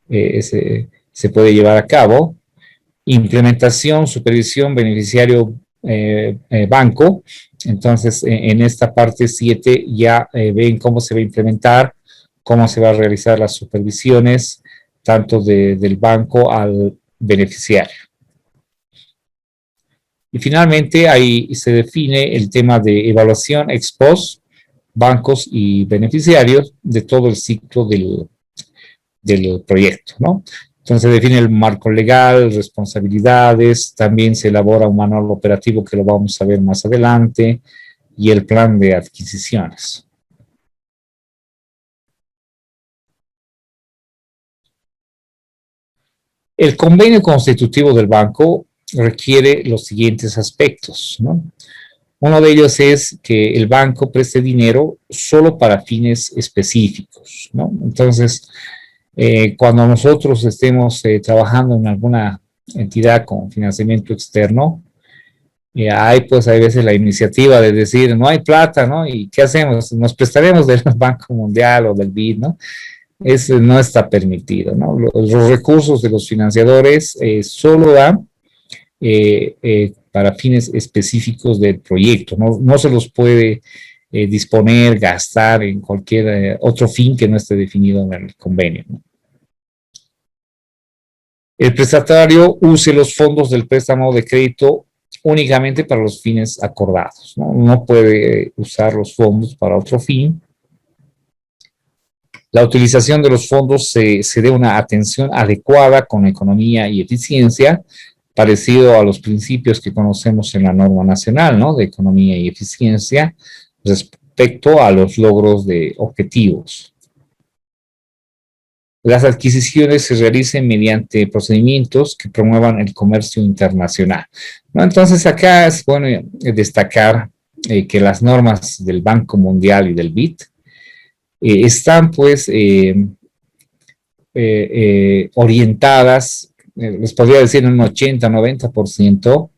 se puede llevar a cabo. Implementación, supervisión, beneficiario, banco. Entonces, en esta parte 7 ya ven cómo se va a implementar, cómo se va a realizar las supervisiones, tanto del banco al beneficiario. Y finalmente, ahí se define el tema de evaluación ex post, bancos y beneficiarios de todo el ciclo del proyecto, ¿no? Entonces se define el marco legal, responsabilidades, también se elabora un manual operativo que lo vamos a ver más adelante, y el plan de adquisiciones. El convenio constitutivo del banco requiere los siguientes aspectos, ¿no? Uno de ellos es que el banco preste dinero solo para fines específicos, ¿no? Entonces, cuando nosotros estemos trabajando en alguna entidad con financiamiento externo, hay veces la iniciativa de decir, no hay plata, ¿no? ¿Y qué hacemos? Nos prestaremos del Banco Mundial o del BID, ¿no? Eso no está permitido, ¿no? Los recursos de los financiadores solo dan para fines específicos del proyecto, no se los puede disponer, gastar en cualquier otro fin que no esté definido en el convenio, ¿no? El prestatario use los fondos del préstamo de crédito únicamente para los fines acordados, ¿no? No puede usar los fondos para otro fin. la utilización de los fondos se dé una atención adecuada con economía y eficiencia, parecido a los principios que conocemos en la norma nacional, ¿no? De economía y eficiencia respecto a los logros de objetivos. Las adquisiciones se realicen mediante procedimientos que promuevan el comercio internacional, ¿no? Entonces acá es bueno destacar que las normas del Banco Mundial y del BID están pues orientadas, les podría decir un 80-90%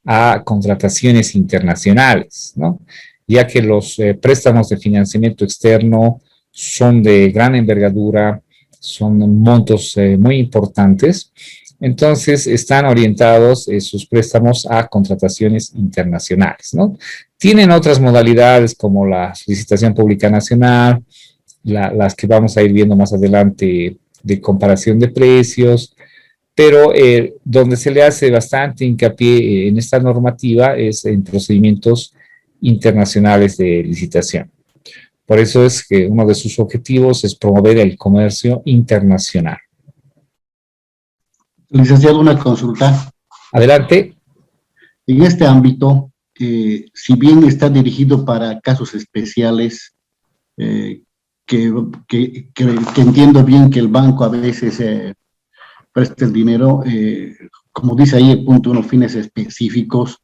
a contrataciones internacionales, ¿no? Ya que los préstamos de financiamiento externo son de gran envergadura, son montos muy importantes, entonces están orientados sus préstamos a contrataciones internacionales, ¿no? Tienen otras modalidades como la licitación pública nacional, las que vamos a ir viendo más adelante de comparación de precios, pero donde se le hace bastante hincapié en esta normativa es en procedimientos internacionales de licitación. Por eso es que uno de sus objetivos es promover el comercio internacional. Licenciado, una consulta. Adelante. En este ámbito, si bien está dirigido para casos especiales, que entiendo bien que el banco a veces presta el dinero, como dice ahí el punto 1, fines específicos,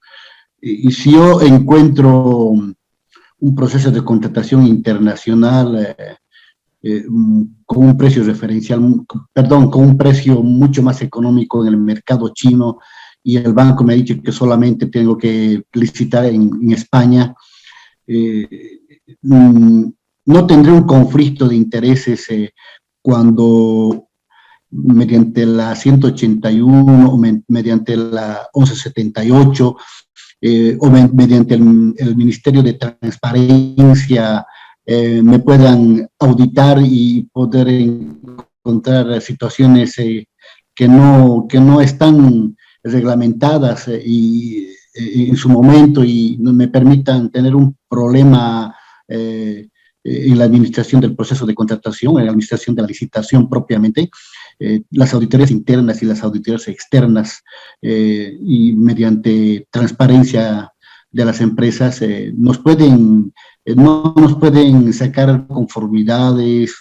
y si yo encuentro un proceso de contratación internacional con un precio referencial, perdón, con un precio mucho más económico en el mercado chino, y el banco me ha dicho que solamente tengo que licitar en España, no tendré un conflicto de intereses cuando mediante la 181 o mediante la 1178 o mediante el Ministerio de Transparencia me puedan auditar y poder encontrar situaciones que no están reglamentadas en su momento y no me permitan tener un problema en la administración del proceso de contratación, en la administración de la licitación propiamente, las auditorías internas y las auditorías externas y mediante transparencia de las empresas no nos pueden sacar conformidades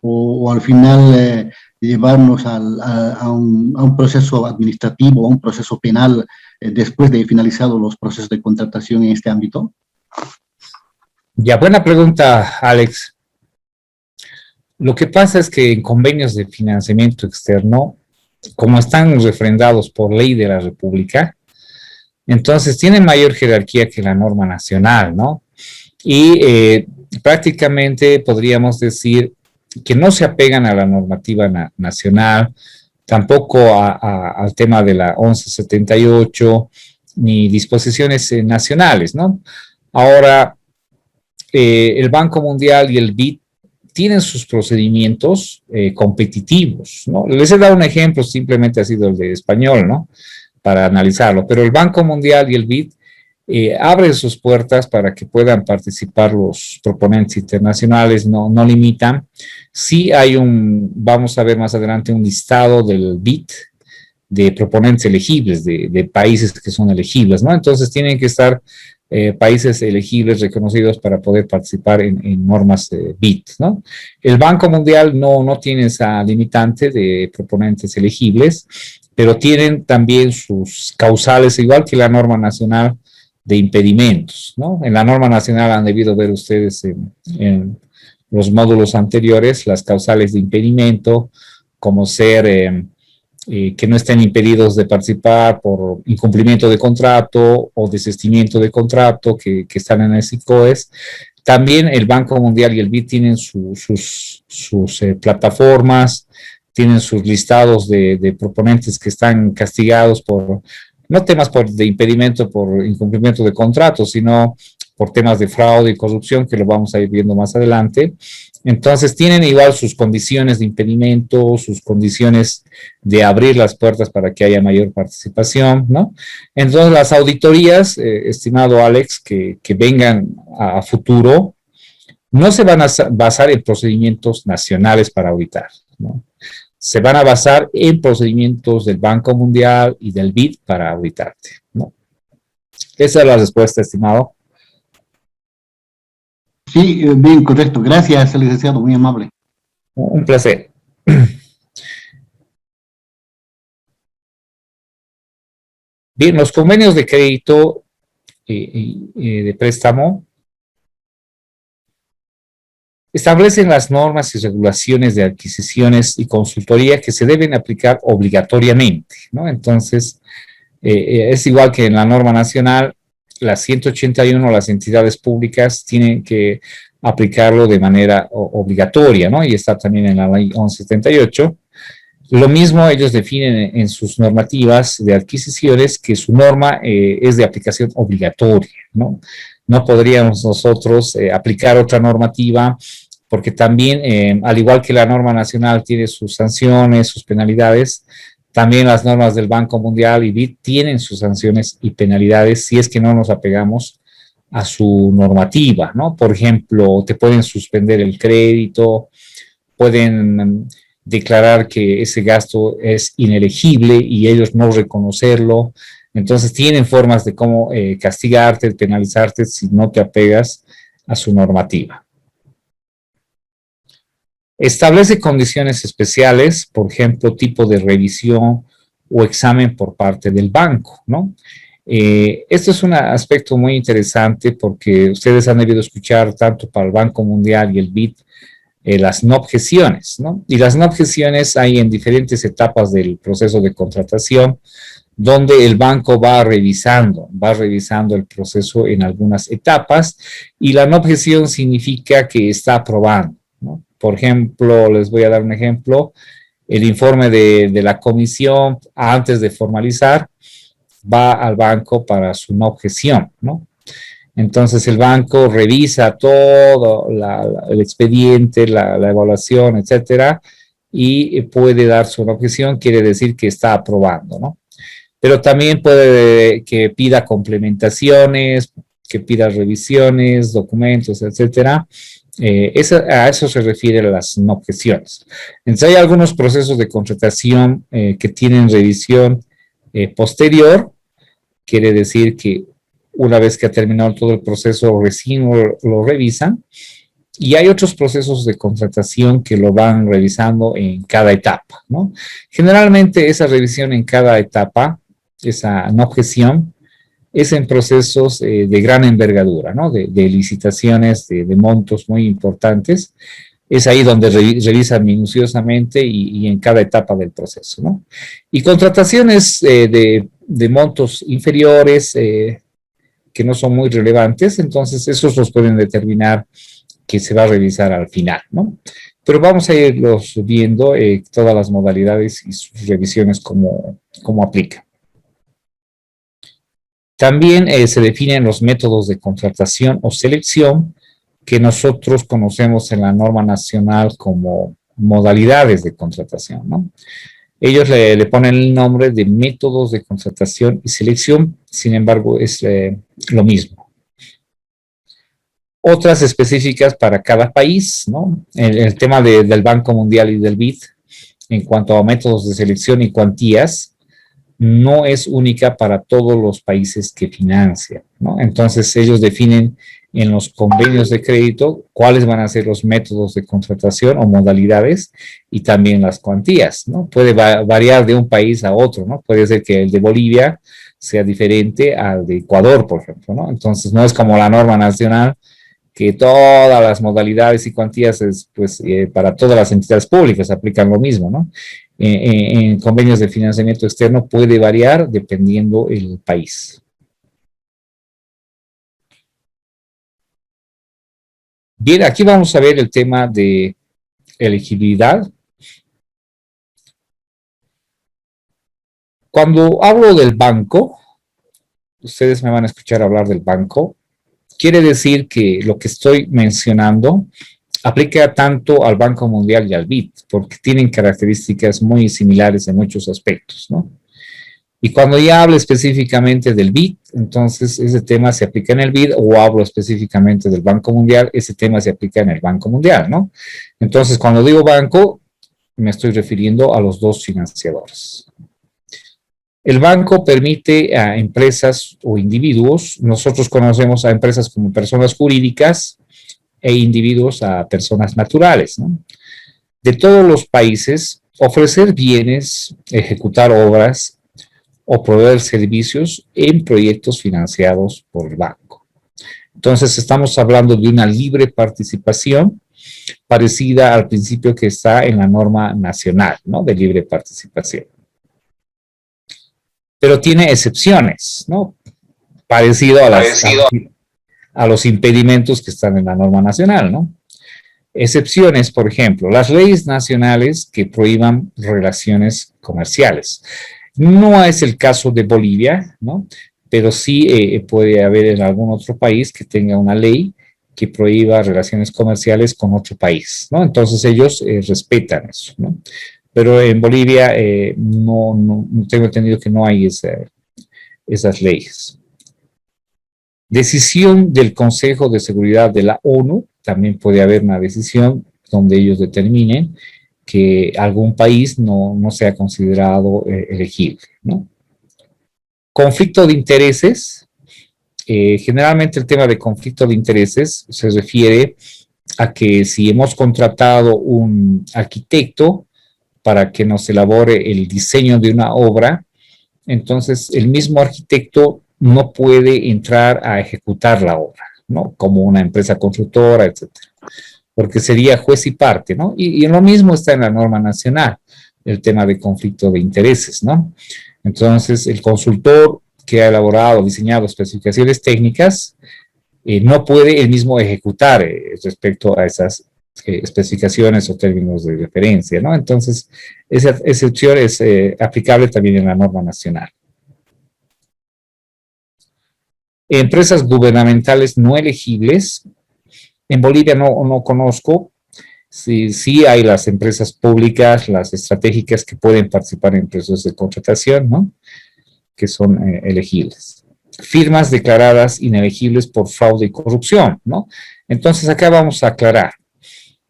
o al final llevarnos a un proceso administrativo, a un proceso penal después de finalizados los procesos de contratación en este ámbito. Ya, buena pregunta, Alex. Lo que pasa es que en convenios de financiamiento externo, como están refrendados por ley de la República, entonces tienen mayor jerarquía que la norma nacional, ¿no? Y prácticamente podríamos decir que no se apegan a la normativa nacional, tampoco al tema de la 1178, ni disposiciones nacionales, ¿no? Ahora, el Banco Mundial y el BID tienen sus procedimientos competitivos, ¿no? Les he dado un ejemplo, simplemente ha sido el de español, ¿no? Para analizarlo, pero el Banco Mundial y el BID abren sus puertas para que puedan participar los proponentes internacionales, no limitan. Sí hay vamos a ver más adelante un listado del BID de proponentes elegibles, de países que son elegibles, ¿no? Entonces tienen que estar países elegibles reconocidos para poder participar en normas BID, ¿no? El Banco Mundial no tiene esa limitante de proponentes elegibles, pero tienen también sus causales, igual que la norma nacional de impedimentos, ¿no? En la norma nacional han debido ver ustedes en los módulos anteriores las causales de impedimento, como ser que no estén impedidos de participar por incumplimiento de contrato o desistimiento de contrato que están en el SICOES. También el Banco Mundial y el BID tienen sus plataformas, tienen sus listados de proponentes que están castigados por, no temas de impedimento por incumplimiento de contrato, sino por temas de fraude y corrupción, que lo vamos a ir viendo más adelante. Entonces tienen igual sus condiciones de impedimento, sus condiciones de abrir las puertas para que haya mayor participación, ¿no? Entonces las auditorías, estimado Alex, que vengan a futuro, no se van a basar en procedimientos nacionales para auditar, ¿no? Se van a basar en procedimientos del Banco Mundial y del BID para auditarte, ¿no? Esa es la respuesta, estimado. Sí, bien, correcto. Gracias, licenciado, muy amable. Un placer. Bien, los convenios de crédito de préstamo establecen las normas y regulaciones de adquisiciones y consultoría que se deben aplicar obligatoriamente, ¿no? Entonces, es igual que en la norma nacional, la 181, las entidades públicas tienen que aplicarlo de manera obligatoria, ¿no? Y está también en la ley 1178. Lo mismo ellos definen en sus normativas de adquisiciones que su norma es de aplicación obligatoria, ¿no? No podríamos nosotros aplicar otra normativa porque también, al igual que la norma nacional tiene sus sanciones, sus penalidades, también las normas del Banco Mundial y BID tienen sus sanciones y penalidades si es que no nos apegamos a su normativa, ¿no? Por ejemplo, te pueden suspender el crédito, pueden declarar que ese gasto es inelegible y ellos no reconocerlo. Entonces tienen formas de cómo castigarte, penalizarte si no te apegas a su normativa. Establece condiciones especiales, por ejemplo, tipo de revisión o examen por parte del banco, ¿no? Esto es un aspecto muy interesante porque ustedes han debido escuchar tanto para el Banco Mundial y el BID las no objeciones, ¿no? Y las no objeciones hay en diferentes etapas del proceso de contratación, donde el banco va revisando el proceso en algunas etapas y la no objeción significa que está aprobando, ¿no? Por ejemplo, les voy a dar un ejemplo, el informe de la comisión antes de formalizar va al banco para su no objeción, ¿no? Entonces el banco revisa todo el expediente, la evaluación, etcétera, y puede dar su no objeción, quiere decir que está aprobando, ¿no? Pero también puede que pida complementaciones, que pida revisiones, documentos, etcétera. A eso se refieren las no objeciones. Entonces hay algunos procesos de contratación que tienen revisión posterior, quiere decir que una vez que ha terminado todo el proceso recién lo revisan, y hay otros procesos de contratación que lo van revisando en cada etapa, ¿no? Generalmente esa revisión en cada etapa, esa no objeción, es en procesos de gran envergadura, ¿no? De licitaciones de montos muy importantes. Es ahí donde revisan minuciosamente y en cada etapa del proceso, ¿no? Y contrataciones de montos inferiores que no son muy relevantes, entonces esos los pueden determinar que se va a revisar al final, ¿no? Pero vamos a irlos viendo todas las modalidades y sus revisiones cómo aplican. También se definen los métodos de contratación o selección que nosotros conocemos en la norma nacional como modalidades de contratación, ¿no? Ellos le ponen el nombre de métodos de contratación y selección, sin embargo es lo mismo. Otras específicas para cada país, ¿no? El tema del Banco Mundial y del BID en cuanto a métodos de selección y cuantías no es única para todos los países que financian, ¿no? Entonces ellos definen en los convenios de crédito cuáles van a ser los métodos de contratación o modalidades y también las cuantías, ¿no? Puede variar de un país a otro, ¿no? Puede ser que el de Bolivia sea diferente al de Ecuador, por ejemplo, ¿no? Entonces no es como la norma nacional que todas las modalidades y cuantías para todas las entidades públicas aplican lo mismo, ¿no? En convenios de financiamiento externo puede variar dependiendo el país. Bien, aquí vamos a ver el tema de elegibilidad. Cuando hablo del banco, ustedes me van a escuchar hablar del banco, quiere decir que lo que estoy mencionando aplica tanto al Banco Mundial y al BID, porque tienen características muy similares en muchos aspectos, ¿no? Y cuando ya hablo específicamente del BID, entonces ese tema se aplica en el BID, o hablo específicamente del Banco Mundial, ese tema se aplica en el Banco Mundial, ¿no? Entonces, cuando digo banco, me estoy refiriendo a los dos financiadores. El banco permite a empresas o individuos, nosotros conocemos a empresas como personas jurídicas e individuos a personas naturales, ¿no? De todos los países, ofrecer bienes, ejecutar obras o proveer servicios en proyectos financiados por el banco. Entonces, estamos hablando de una libre participación parecida al principio que está en la norma nacional, ¿no? De libre participación. Pero tiene excepciones, ¿no? Parecido a los impedimentos que están en la norma nacional, ¿no? Excepciones, por ejemplo, las leyes nacionales que prohíban relaciones comerciales. No es el caso de Bolivia, ¿no? Pero sí puede haber en algún otro país que tenga una ley que prohíba relaciones comerciales con otro país, ¿no? Entonces ellos respetan eso, ¿no? Pero en Bolivia no tengo entendido que no hay esas leyes. Decisión del Consejo de Seguridad de la ONU, también puede haber una decisión donde ellos determinen que algún país no sea considerado elegible, ¿no? Conflicto de intereses. Generalmente el tema de conflicto de intereses se refiere a que si hemos contratado un arquitecto para que nos elabore el diseño de una obra, entonces el mismo arquitecto no puede entrar a ejecutar la obra, ¿no? Como una empresa constructora, etcétera, porque sería juez y parte, ¿no? Y lo mismo está en la norma nacional, el tema de conflicto de intereses, ¿no? Entonces, el consultor que ha elaborado, diseñado especificaciones técnicas, no puede él mismo ejecutar respecto a esas especificaciones o términos de referencia, ¿no? Entonces, esa excepción es aplicable también en la norma nacional. Empresas gubernamentales no elegibles. En Bolivia no conozco. Sí hay las empresas públicas, las estratégicas que pueden participar en procesos de contratación, ¿no? Que son elegibles. Firmas declaradas inelegibles por fraude y corrupción, ¿no? Entonces, acá vamos a aclarar.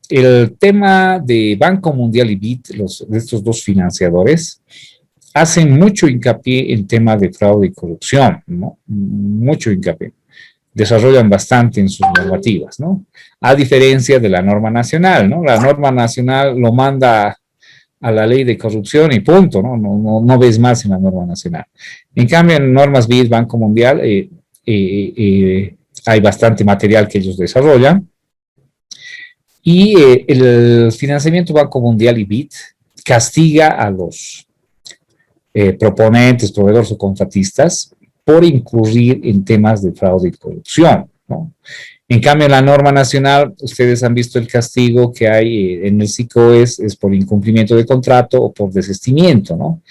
El tema de Banco Mundial y BID, de estos dos financiadores, hacen mucho hincapié en tema de fraude y corrupción, ¿no? Mucho hincapié. Desarrollan bastante en sus normativas, ¿no? A diferencia de la norma nacional, ¿no? La norma nacional lo manda a la ley de corrupción y punto, ¿no? No ves más en la norma nacional. En cambio, en normas BID, Banco Mundial, hay bastante material que ellos desarrollan. Y el financiamiento Banco Mundial y BID castiga a los proponentes, proveedores o contratistas por incurrir en temas de fraude y corrupción, ¿no? En cambio, en la norma nacional, ustedes han visto el castigo que hay en el SICOES, es por incumplimiento de contrato o por desistimiento, ¿no?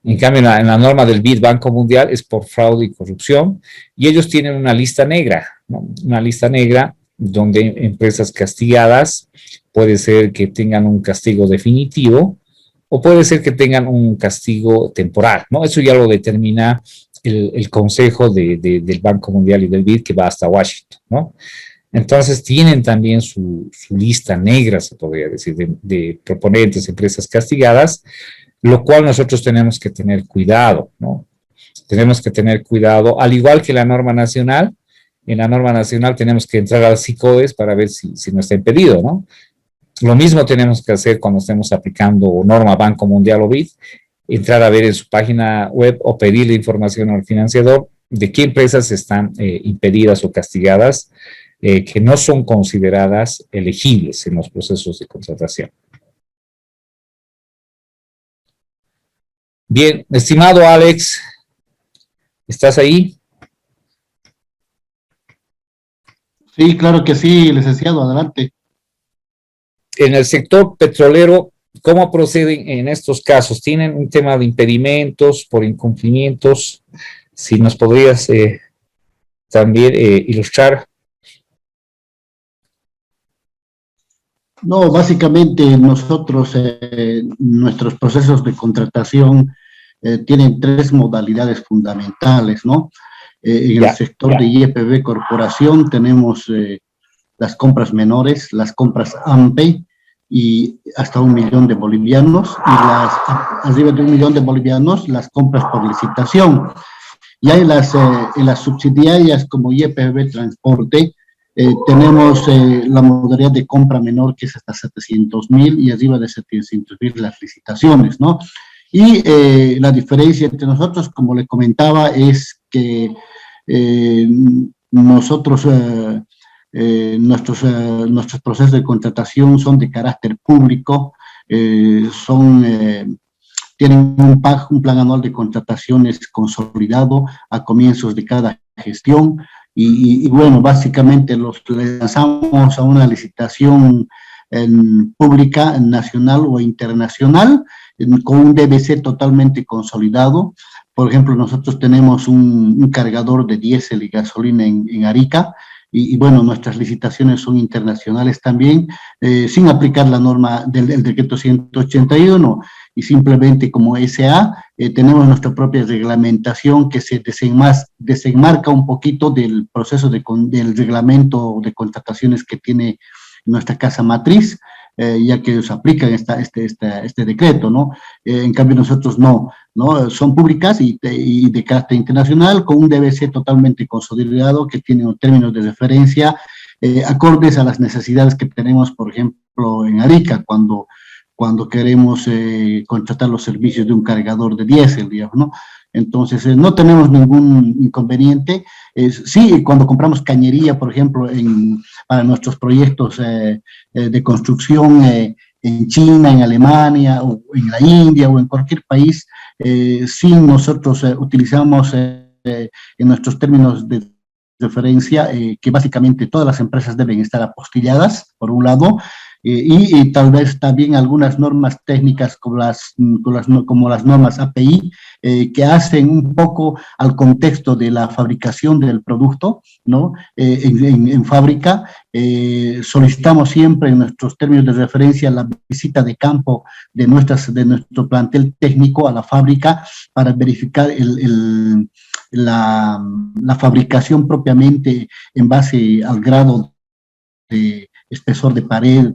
En cambio, en la norma del BID, Banco Mundial, es por fraude y corrupción, y ellos tienen una lista negra, ¿no? Una lista negra donde empresas castigadas puede ser que tengan un castigo definitivo o puede ser que tengan un castigo temporal, ¿no? Eso ya lo determina el Consejo del Banco Mundial y del BID, que va hasta Washington, ¿no? Entonces tienen también su lista negra, se podría decir, de proponentes, empresas castigadas, lo cual nosotros tenemos que tener cuidado, ¿no? Tenemos que tener cuidado, al igual que la norma nacional. En la norma nacional tenemos que entrar al SICOES para ver si no está impedido, ¿no? Lo mismo tenemos que hacer cuando estemos aplicando norma Banco Mundial o BID, entrar a ver en su página web o pedirle información al financiador de qué empresas están impedidas o castigadas, que no son consideradas elegibles en los procesos de contratación. Bien, estimado Alex, ¿estás ahí? Sí, claro que sí, licenciado, adelante. En el sector petrolero, ¿cómo proceden en estos casos? ¿Tienen un tema de impedimentos por incumplimientos? Si nos podrías también ilustrar. No, básicamente nosotros, nuestros procesos de contratación tienen tres modalidades fundamentales, ¿no? En el sector de IEPB Corporación tenemos las compras menores, las compras AMPE, y hasta 1 millón de bolivianos, y las arriba de 1 millón de bolivianos, las compras por licitación. Ya en las subsidiarias como IEPB Transporte, tenemos la modalidad de compra menor, que es hasta 700.000, y arriba de 700.000 las licitaciones, ¿no? Y la diferencia entre nosotros, como le comentaba, es que nosotros, nuestros procesos de contratación son de carácter público, tienen un plan anual de contrataciones consolidado a comienzos de cada gestión, y bueno, básicamente los lanzamos a una licitación pública, nacional o internacional, con un DBC totalmente consolidado. Por ejemplo, nosotros tenemos un cargador de diésel y gasolina en Arica, y bueno, nuestras licitaciones son internacionales también, sin aplicar la norma del decreto 181, y simplemente como SA tenemos nuestra propia reglamentación que se desenmarca un poquito del proceso del reglamento de contrataciones que tiene nuestra casa matriz, ya que ellos aplican este decreto, ¿no? En cambio nosotros no, son públicas y de carácter internacional, con un DBC totalmente consolidado que tiene términos de referencia acordes a las necesidades que tenemos, por ejemplo, en Arica, cuando queremos contratar los servicios de un cargador de diésel, digamos, ¿no? Entonces, no tenemos ningún inconveniente. Sí, cuando compramos cañería, por ejemplo, para nuestros proyectos de construcción en China, en Alemania, o en la India, o en cualquier país, sí nosotros utilizamos en nuestros términos de referencia que básicamente todas las empresas deben estar apostilladas, por un lado, y tal vez también algunas normas técnicas como las normas API, que hacen un poco al contexto de la fabricación del producto, ¿no? En fábrica, solicitamos siempre en nuestros términos de referencia la visita de campo de nuestro plantel técnico a la fábrica para verificar la fabricación propiamente en base al grado de espesor de pared,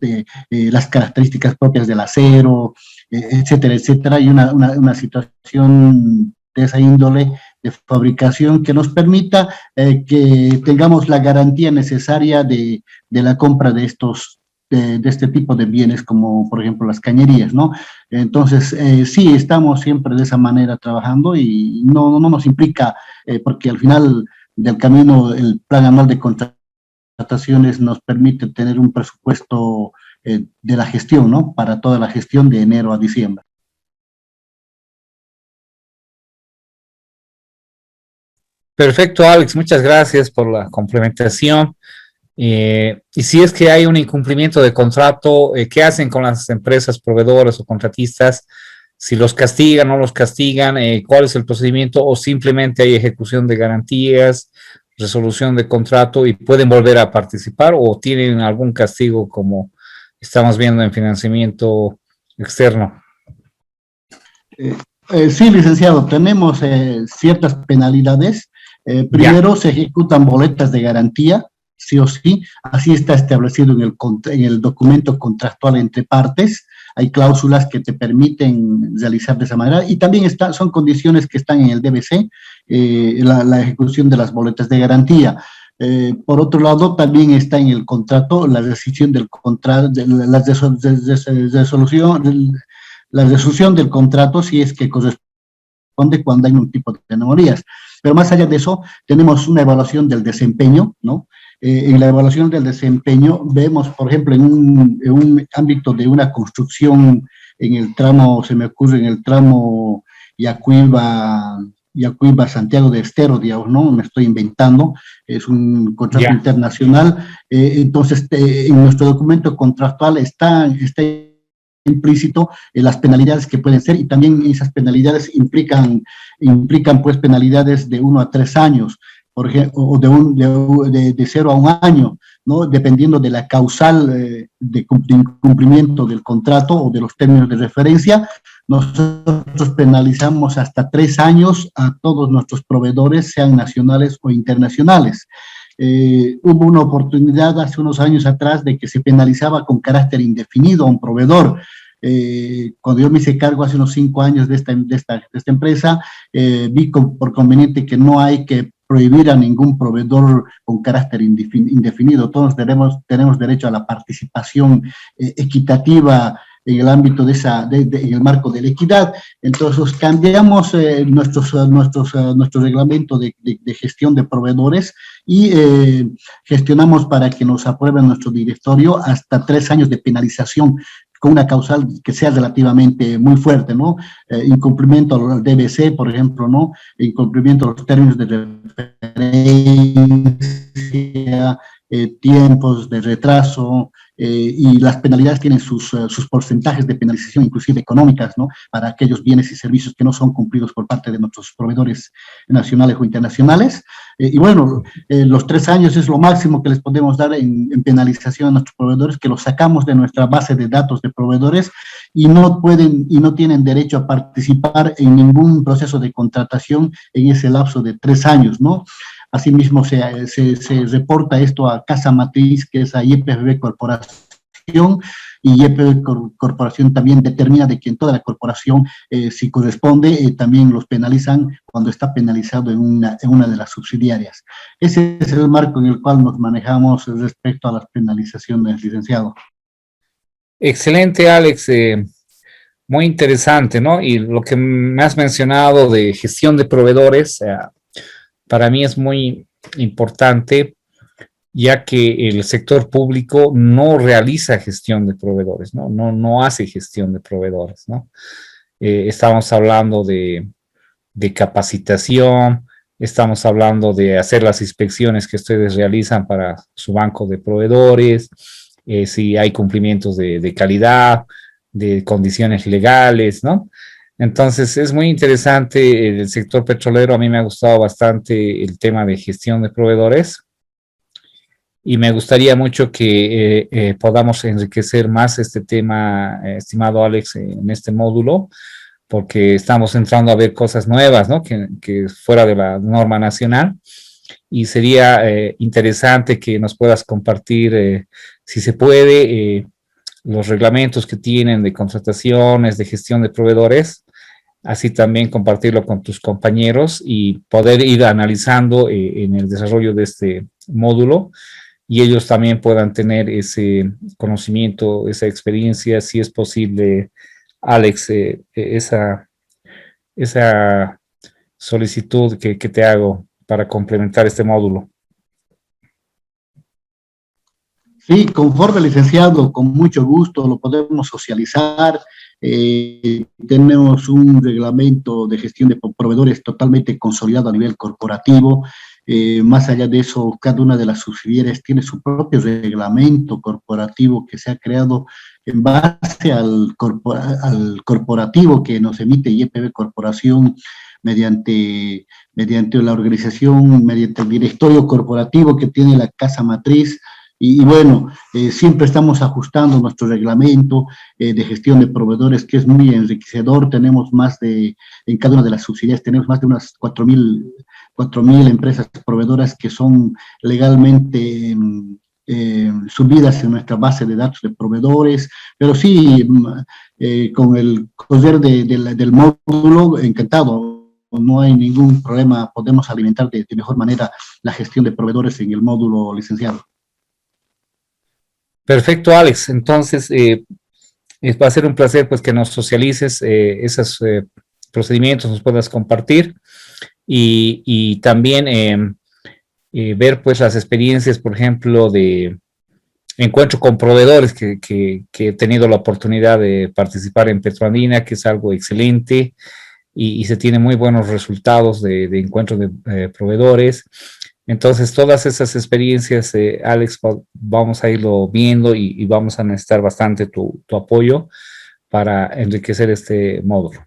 las características propias del acero, etcétera, etcétera, y una situación de esa índole de fabricación que nos permita que tengamos la garantía necesaria de la compra de este tipo de bienes, como por ejemplo las cañerías, ¿no? Entonces, sí, estamos siempre de esa manera trabajando, y no nos implica, porque al final del camino el plan anual de contrataciones nos permite tener un presupuesto de la gestión, ¿no? Para toda la gestión de enero a diciembre. Perfecto, Alex, muchas gracias por la complementación. Y si es que hay un incumplimiento de contrato, ¿qué hacen con las empresas proveedoras o contratistas? Si los castigan o no los castigan, ¿cuál es el procedimiento? ¿O simplemente hay ejecución de garantías, resolución de contrato y pueden volver a participar, o tienen algún castigo como estamos viendo en financiamiento externo? Sí, licenciado, tenemos ciertas penalidades. Primero, se ejecutan boletas de garantía, sí o sí, así está establecido en el documento contractual entre partes. Hay cláusulas que te permiten realizar de esa manera, y también son condiciones que están en el DBC, la ejecución de las boletas de garantía. Por otro lado, también está en el contrato la resolución del contrato, la resolución del contrato, si es que corresponde cuando hay un tipo de anomalías. Pero más allá de eso, tenemos una evaluación del desempeño, ¿no? En la evaluación del desempeño vemos, por ejemplo, en un ámbito de una construcción en el tramo, se me ocurre, en el tramo Yacuiba, Santiago de Estero, digamos, ¿no? Me estoy inventando, es un contrato internacional. Entonces, en nuestro documento contractual está implícito las penalidades que pueden ser, y también esas penalidades implican pues penalidades de 1 a 3 años, por ejemplo, o de 0 a 1 año, ¿no? Dependiendo de la causal de incumplimiento del contrato o de los términos de referencia, nosotros penalizamos hasta 3 años a todos nuestros proveedores, sean nacionales o internacionales. Hubo una oportunidad hace unos años atrás de que se penalizaba con carácter indefinido a un proveedor. Cuando yo me hice cargo hace unos 5 años de esta empresa, vi por conveniente que no hay que prohibir a ningún proveedor con carácter indefinido. Todos tenemos derecho a la participación equitativa en el ámbito en el marco de la equidad. Entonces cambiamos nuestro reglamento de gestión de proveedores y gestionamos para que nos apruebe nuestro directorio hasta 3 años de penalización con una causal que sea relativamente muy fuerte, ¿no? Incumplimiento al DBC, por ejemplo, ¿no? Incumplimiento a los términos de referencia, tiempos de retraso, y las penalidades tienen sus porcentajes de penalización, inclusive económicas, ¿no? Para aquellos bienes y servicios que no son cumplidos por parte de nuestros proveedores nacionales o internacionales. Y bueno, los 3 años es lo máximo que les podemos dar en penalización a nuestros proveedores, que los sacamos de nuestra base de datos de proveedores y no tienen derecho a participar en ningún proceso de contratación en ese lapso de 3 años, ¿no? Asimismo, se reporta esto a Casa Matriz, que es a YPFB Corporación, y YPFB Corporación también determina de que en toda la corporación, si corresponde, también los penalizan cuando está penalizado en una de las subsidiarias. Ese es el marco en el cual nos manejamos respecto a las penalizaciones, licenciado. Excelente, Alex. Muy interesante, ¿no? Y lo que me has mencionado de gestión de proveedores, para mí es muy importante, ya que el sector público no realiza gestión de proveedores, ¿no? No hace gestión de proveedores, ¿no? Estamos hablando de capacitación, estamos hablando de hacer las inspecciones que ustedes realizan para su banco de proveedores, si hay cumplimientos de calidad, de condiciones legales, ¿no? Entonces, es muy interesante el sector petrolero. A mí me ha gustado bastante el tema de gestión de proveedores y me gustaría mucho que podamos enriquecer más este tema, estimado Alex, en este módulo, porque estamos entrando a ver cosas nuevas, ¿no? Que fuera de la norma nacional, y sería interesante que nos puedas compartir, si se puede, los reglamentos que tienen de contrataciones, de gestión de proveedores, así también compartirlo con tus compañeros y poder ir analizando en el desarrollo de este módulo, y ellos también puedan tener ese conocimiento, esa experiencia, si es posible, Alex, esa solicitud que te hago para complementar este módulo. Sí, conforme, licenciado, con mucho gusto lo podemos socializar. Tenemos un reglamento de gestión de proveedores totalmente consolidado a nivel corporativo. Más allá de eso, cada una de las subsidiarias tiene su propio reglamento corporativo que se ha creado en base al corporativo que nos emite YPFB Corporación mediante la organización, mediante el directorio corporativo que tiene la Casa Matriz. Y bueno, siempre estamos ajustando nuestro reglamento de gestión de proveedores, que es muy enriquecedor. Tenemos en cada una de las subsidiarias tenemos más de unas 4.000 empresas proveedoras que son legalmente subidas en nuestra base de datos de proveedores, pero sí, con el poder del módulo, encantado, no hay ningún problema, podemos alimentar de mejor manera la gestión de proveedores en el módulo, licenciado. Perfecto, Alex. Entonces, va a ser un placer pues que nos socialices esos procedimientos, nos puedas compartir y también ver pues las experiencias, por ejemplo, de encuentro con proveedores que he tenido la oportunidad de participar en Petroandina, que es algo excelente y se tienen muy buenos resultados de encuentro de proveedores. Entonces, todas esas experiencias, Alex, vamos a irlo viendo y vamos a necesitar bastante tu apoyo para enriquecer este módulo.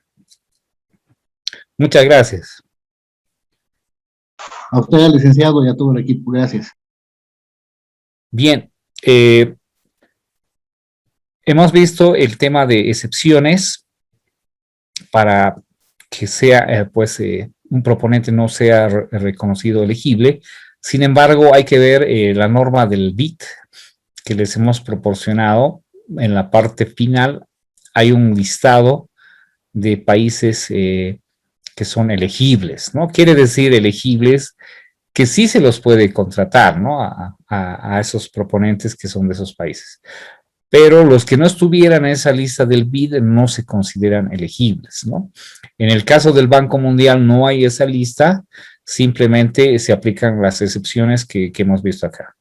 Muchas gracias. A usted, licenciado, y a todo el equipo, gracias. Bien, hemos visto el tema de excepciones para que sea, un proponente no sea reconocido elegible. Sin embargo, hay que ver la norma del BID que les hemos proporcionado. En la parte final hay un listado de países que son elegibles, ¿no? Quiere decir elegibles que sí se los puede contratar, ¿no? A esos proponentes que son de esos países. Pero los que no estuvieran en esa lista del BID no se consideran elegibles, ¿no? En el caso del Banco Mundial no hay esa lista, simplemente se aplican las excepciones que hemos visto acá.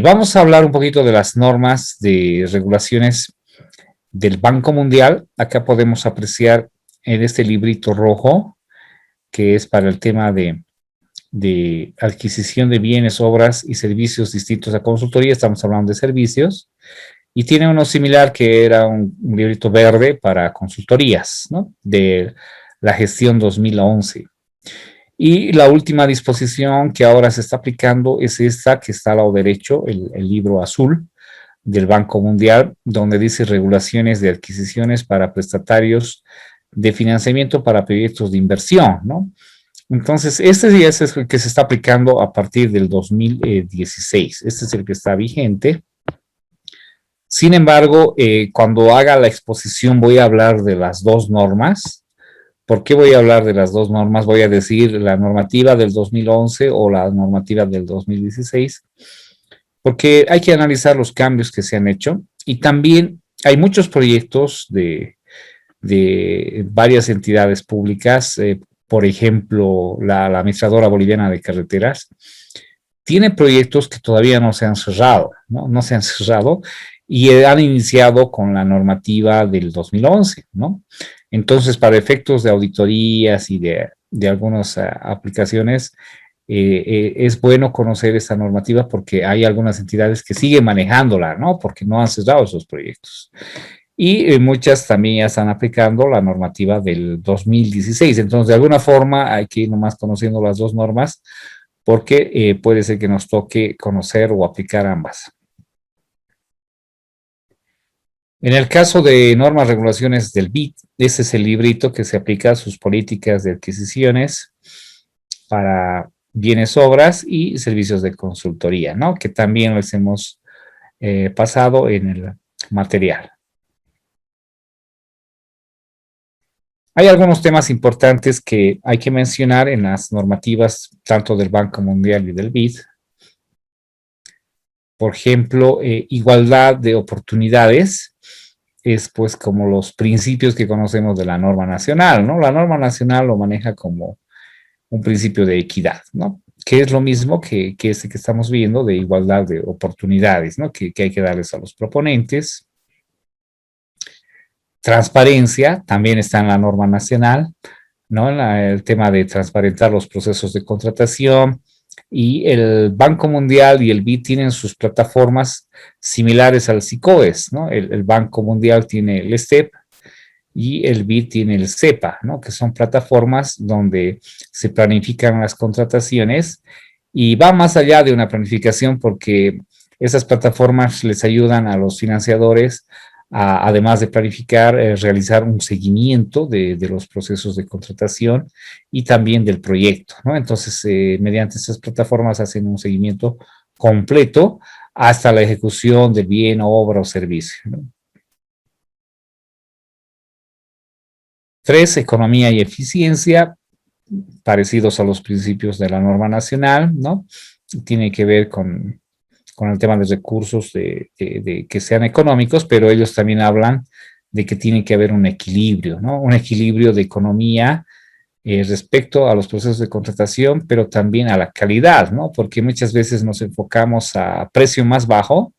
Vamos a hablar un poquito de las normas de regulaciones del Banco Mundial. Acá podemos apreciar en este librito rojo, que es para el tema de adquisición de bienes, obras y servicios distintos a consultoría. Estamos hablando de servicios. Y tiene uno similar que era un librito verde para consultorías, ¿no? De la gestión 2011. Y la última disposición que ahora se está aplicando es esta que está al lado derecho, el libro azul del Banco Mundial, donde dice regulaciones de adquisiciones para prestatarios de financiamiento para proyectos de inversión, ¿no? Entonces, este ya es el que se está aplicando a partir del 2016. Este es el que está vigente. Sin embargo, cuando haga la exposición voy a hablar de las dos normas. ¿Por qué voy a hablar de las dos normas? Voy a decir la normativa del 2011 o la normativa del 2016, porque hay que analizar los cambios que se han hecho y también hay muchos proyectos de varias entidades públicas, por ejemplo, la Administradora Boliviana de Carreteras, tiene proyectos que todavía no se han cerrado, ¿no? No se han cerrado y han iniciado con la normativa del 2011, ¿no? Entonces, para efectos de auditorías y de algunas aplicaciones, es bueno conocer esta normativa porque hay algunas entidades que siguen manejándola, ¿no? Porque no han cerrado esos proyectos. Y muchas también ya están aplicando la normativa del 2016. Entonces, de alguna forma, hay que ir nomás conociendo las dos normas porque puede ser que nos toque conocer o aplicar ambas. En el caso de normas, regulaciones del BID, ese es el librito que se aplica a sus políticas de adquisiciones para bienes, obras y servicios de consultoría, ¿no? Que también les hemos pasado en el material. Hay algunos temas importantes que hay que mencionar en las normativas tanto del Banco Mundial y del BID. Por ejemplo, igualdad de oportunidades es pues como los principios que conocemos de la norma nacional, ¿no? La norma nacional lo maneja como un principio de equidad, ¿no? Que es lo mismo que este que estamos viendo de igualdad de oportunidades, ¿no? Que hay que darles a los proponentes. Transparencia también está en la norma nacional, ¿no? El tema de transparentar los procesos de contratación. Y el Banco Mundial y el BID tienen sus plataformas similares al SICOES, ¿no? El Banco Mundial tiene el STEP y el BID tiene el SEPA, ¿no? Que son plataformas donde se planifican las contrataciones y va más allá de una planificación porque esas plataformas les ayudan a los financiadores además de planificar, realizar un seguimiento de los procesos de contratación y también del proyecto, ¿no? Entonces, mediante estas plataformas hacen un seguimiento completo hasta la ejecución del bien, obra o servicio, ¿no? 3, economía y eficiencia, parecidos a los principios de la norma nacional, ¿no? Tiene que ver con el tema de recursos que sean económicos, pero ellos también hablan de que tiene que haber un equilibrio, ¿no? Un equilibrio de economía respecto a los procesos de contratación, pero también a la calidad, ¿no? Porque muchas veces nos enfocamos a precio más bajo,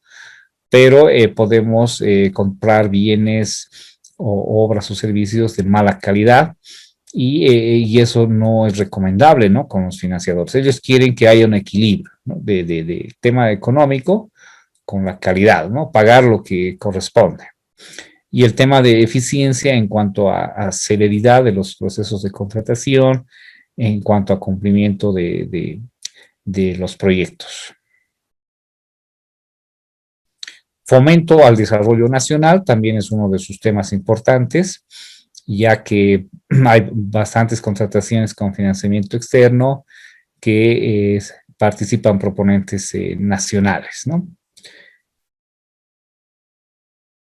pero podemos comprar bienes o obras o servicios de mala calidad y eso no es recomendable, ¿no? Con los financiadores. Ellos quieren que haya un equilibrio, ¿no? de tema económico con la calidad, ¿no? Pagar lo que corresponde. Y el tema de eficiencia en cuanto a celeridad de los procesos de contratación, en cuanto a cumplimiento de de los proyectos. Fomento al desarrollo nacional también es uno de sus temas importantes, ya que hay bastantes contrataciones con financiamiento externo que participan proponentes nacionales, ¿no?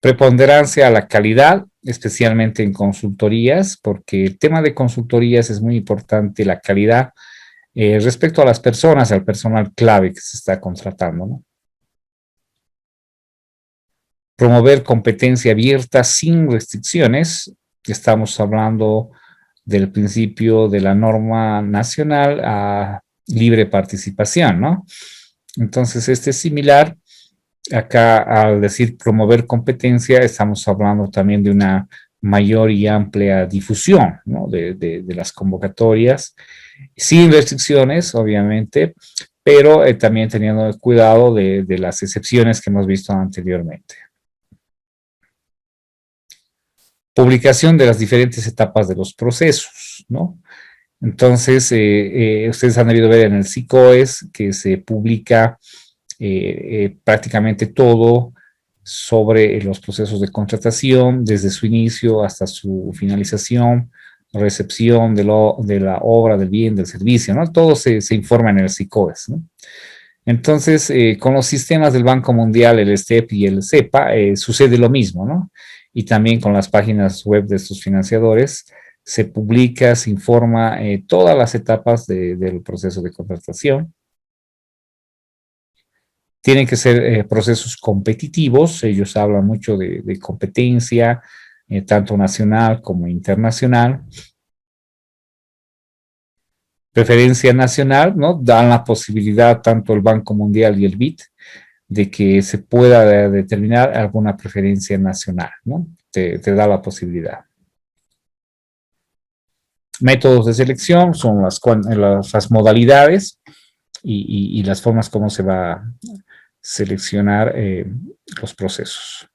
Preponderancia a la calidad, especialmente en consultorías, porque el tema de consultorías es muy importante, la calidad respecto a las personas, al personal clave que se está contratando, ¿no? Promover competencia abierta sin restricciones. Estamos hablando del principio de la norma nacional a libre participación, ¿no? Entonces, este es similar. Acá, al decir promover competencia, estamos hablando también de una mayor y amplia difusión, ¿no? de las convocatorias, sin restricciones, obviamente, pero también teniendo cuidado de las excepciones que hemos visto anteriormente. Publicación de las diferentes etapas de los procesos, ¿no? Entonces, ustedes han debido ver en el SICOES que se publica prácticamente todo sobre los procesos de contratación, desde su inicio hasta su finalización, recepción de la obra, del bien, del servicio, ¿no? Todo se informa en el SICOES, ¿no? Entonces, con los sistemas del Banco Mundial, el STEP y el SEPA, sucede lo mismo, ¿no? Y también con las páginas web de estos financiadores, se publica, se informa todas las etapas del proceso de contratación. Tienen que ser procesos competitivos, ellos hablan mucho de competencia, tanto nacional como internacional. Preferencia nacional, ¿no? Dan la posibilidad tanto el Banco Mundial y el BID de que se pueda determinar alguna preferencia nacional, ¿no? Te da la posibilidad. Métodos de selección son las modalidades y las formas como se va a seleccionar los procesos.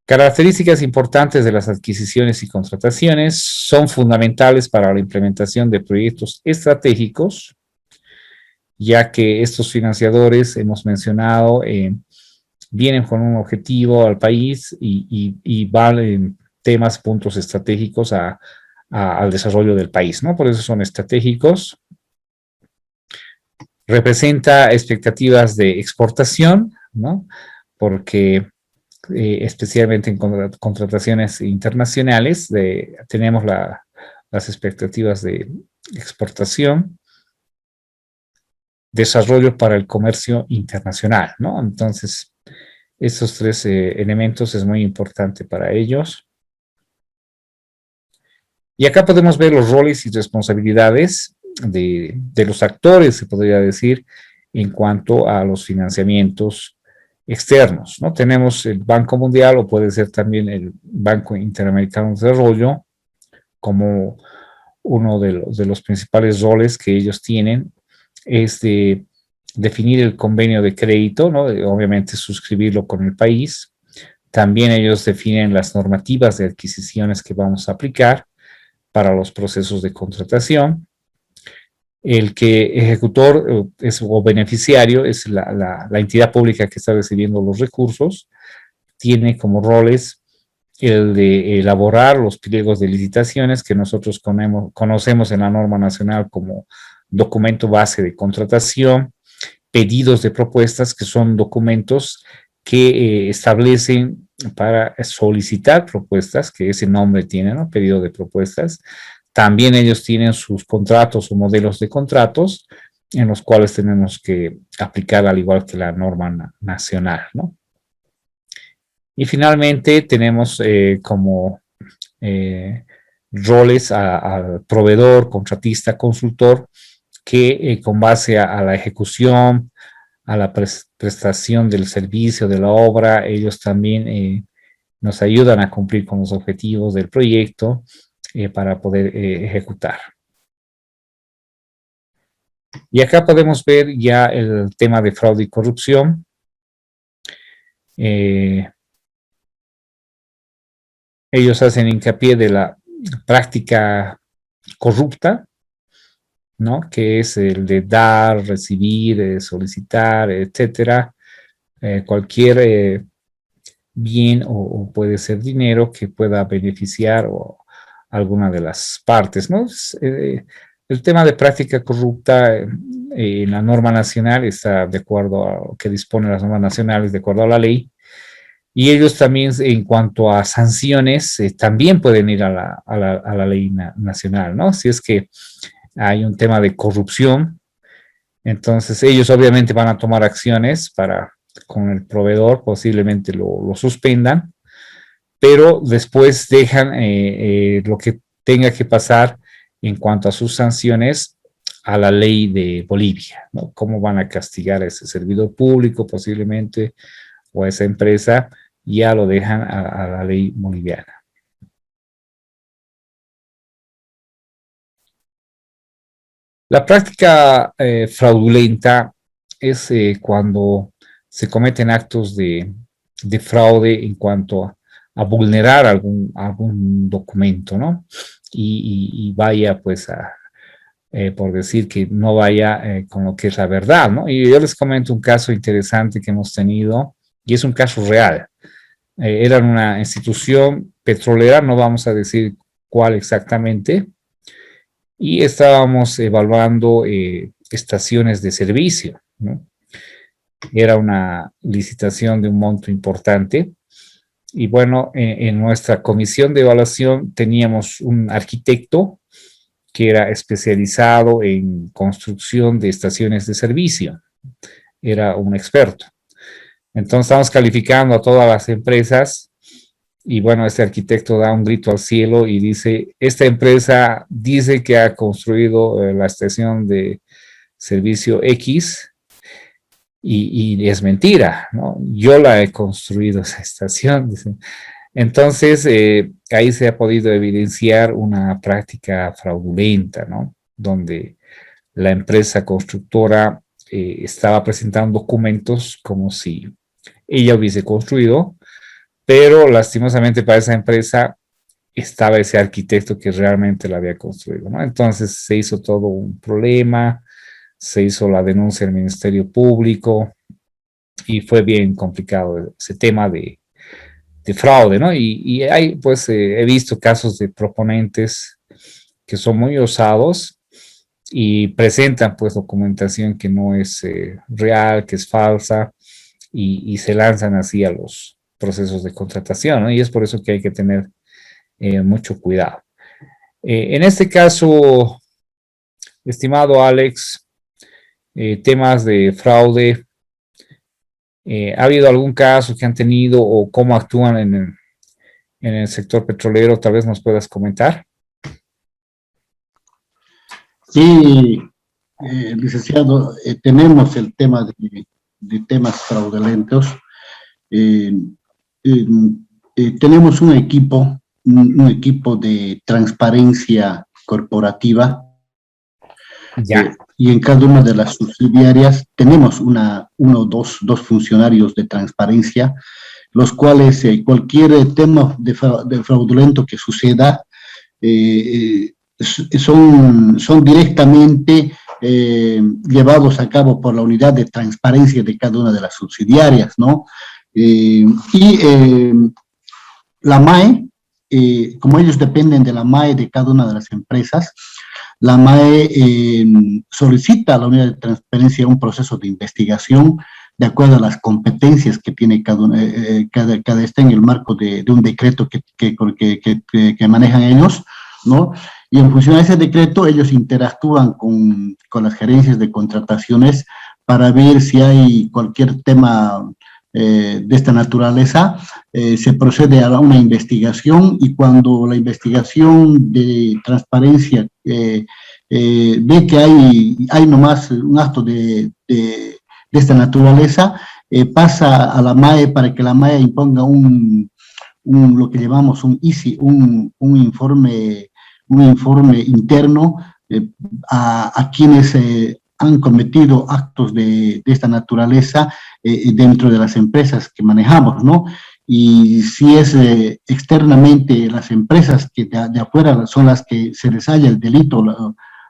Características importantes de las adquisiciones y contrataciones son fundamentales para la implementación de proyectos estratégicos, ya que estos financiadores, hemos mencionado, vienen con un objetivo al país y van en temas, puntos estratégicos al desarrollo del país, ¿no? Por eso son estratégicos. Representa expectativas de exportación, ¿no? Porque especialmente en contrataciones internacionales tenemos las expectativas de exportación. Desarrollo para el comercio internacional, ¿no? Entonces, estos tres elementos es muy importante para ellos. Y acá podemos ver los roles y responsabilidades de los actores, se podría decir, en cuanto a los financiamientos externos, ¿no? Tenemos el Banco Mundial o puede ser también el Banco Interamericano de Desarrollo como uno de los principales roles que ellos tienen es de definir el convenio de crédito, ¿no? Obviamente suscribirlo con el país. También ellos definen las normativas de adquisiciones que vamos a aplicar para los procesos de contratación. El que ejecutor o beneficiario es la entidad pública que está recibiendo los recursos, tiene como roles el de elaborar los pliegos de licitaciones que nosotros conocemos en la norma nacional como documento base de contratación, pedidos de propuestas, que son documentos que establecen para solicitar propuestas, que ese nombre tiene, ¿no? Pedido de propuestas. También ellos tienen sus contratos o modelos de contratos en los cuales tenemos que aplicar al igual que la norma nacional, ¿no? Y finalmente tenemos como roles al proveedor, contratista, consultor, que con base a la ejecución, a la prestación del servicio, de la obra, ellos también nos ayudan a cumplir con los objetivos del proyecto para poder ejecutar. Y acá podemos ver ya el tema de fraude y corrupción. Ellos hacen hincapié de la práctica corrupta ¿no? Que es el de dar, recibir, solicitar, etcétera, cualquier bien o puede ser dinero que pueda beneficiar o alguna de las partes, ¿no? El tema de práctica corrupta en la norma nacional está de acuerdo a lo que disponen las normas nacionales, de acuerdo a la ley, y ellos también en cuanto a sanciones también pueden ir a la ley nacional, ¿no? Si es que hay un tema de corrupción, entonces ellos obviamente van a tomar acciones con el proveedor, posiblemente lo suspendan, pero después dejan lo que tenga que pasar en cuanto a sus sanciones a la ley de Bolivia, ¿no? Cómo van a castigar a ese servidor público posiblemente o a esa empresa, ya lo dejan a la ley boliviana. La práctica fraudulenta es cuando se cometen actos de fraude en cuanto a vulnerar algún documento, ¿no? Y vaya pues por decir que no vaya con lo que es la verdad, ¿no? Y yo les comento un caso interesante que hemos tenido, y es un caso real. Era una institución petrolera, no vamos a decir cuál exactamente, y estábamos evaluando estaciones de servicio, ¿no? Era una licitación de un monto importante, y bueno, en nuestra comisión de evaluación teníamos un arquitecto que era especializado en construcción de estaciones de servicio, era un experto. Entonces estamos calificando a todas las empresas y bueno, este arquitecto da un grito al cielo y dice, esta empresa dice que ha construido la estación de servicio X y es mentira, ¿no? Yo la he construido esa estación, dice. Entonces, ahí se ha podido evidenciar una práctica fraudulenta, ¿no? Donde la empresa constructora estaba presentando documentos como si ella hubiese construido, pero lastimosamente para esa empresa estaba ese arquitecto que realmente la había construido, ¿no? Entonces se hizo todo un problema, se hizo la denuncia al Ministerio Público y fue bien complicado ese tema de fraude, ¿no? Y hay, pues, he visto casos de proponentes que son muy osados y presentan, pues, documentación que no es real, que es falsa, y se lanzan así a los procesos de contratación, ¿no? Y es por eso que hay que tener mucho cuidado. En este caso, estimado Alex, temas de fraude, ¿ha habido algún caso que han tenido o cómo actúan en el sector petrolero? Tal vez nos puedas comentar. Sí, licenciado, tenemos el tema de temas fraudulentos. Tenemos un equipo de transparencia corporativa. Ya. Y en cada una de las subsidiarias tenemos uno o dos funcionarios de transparencia, los cuales cualquier tema de fraudulento que suceda son directamente llevados a cabo por la unidad de transparencia de cada una de las subsidiarias, ¿no? La MAE, como ellos dependen de la MAE de cada una de las empresas, la MAE solicita a la unidad de transparencia un proceso de investigación de acuerdo a las competencias que tiene cada está en el marco de un decreto que manejan ellos, ¿no? Y en función de ese decreto, ellos interactúan con las gerencias de contrataciones para ver si hay cualquier tema de esta naturaleza. Se procede a una investigación y cuando la investigación de transparencia ve que hay nomás un acto de esta naturaleza, pasa a la MAE para que la MAE imponga lo que llamamos un ICI, un informe interno a quienes han cometido actos de esta naturaleza dentro de las empresas que manejamos, ¿no? Y si es externamente las empresas que de afuera son las que se les halla el delito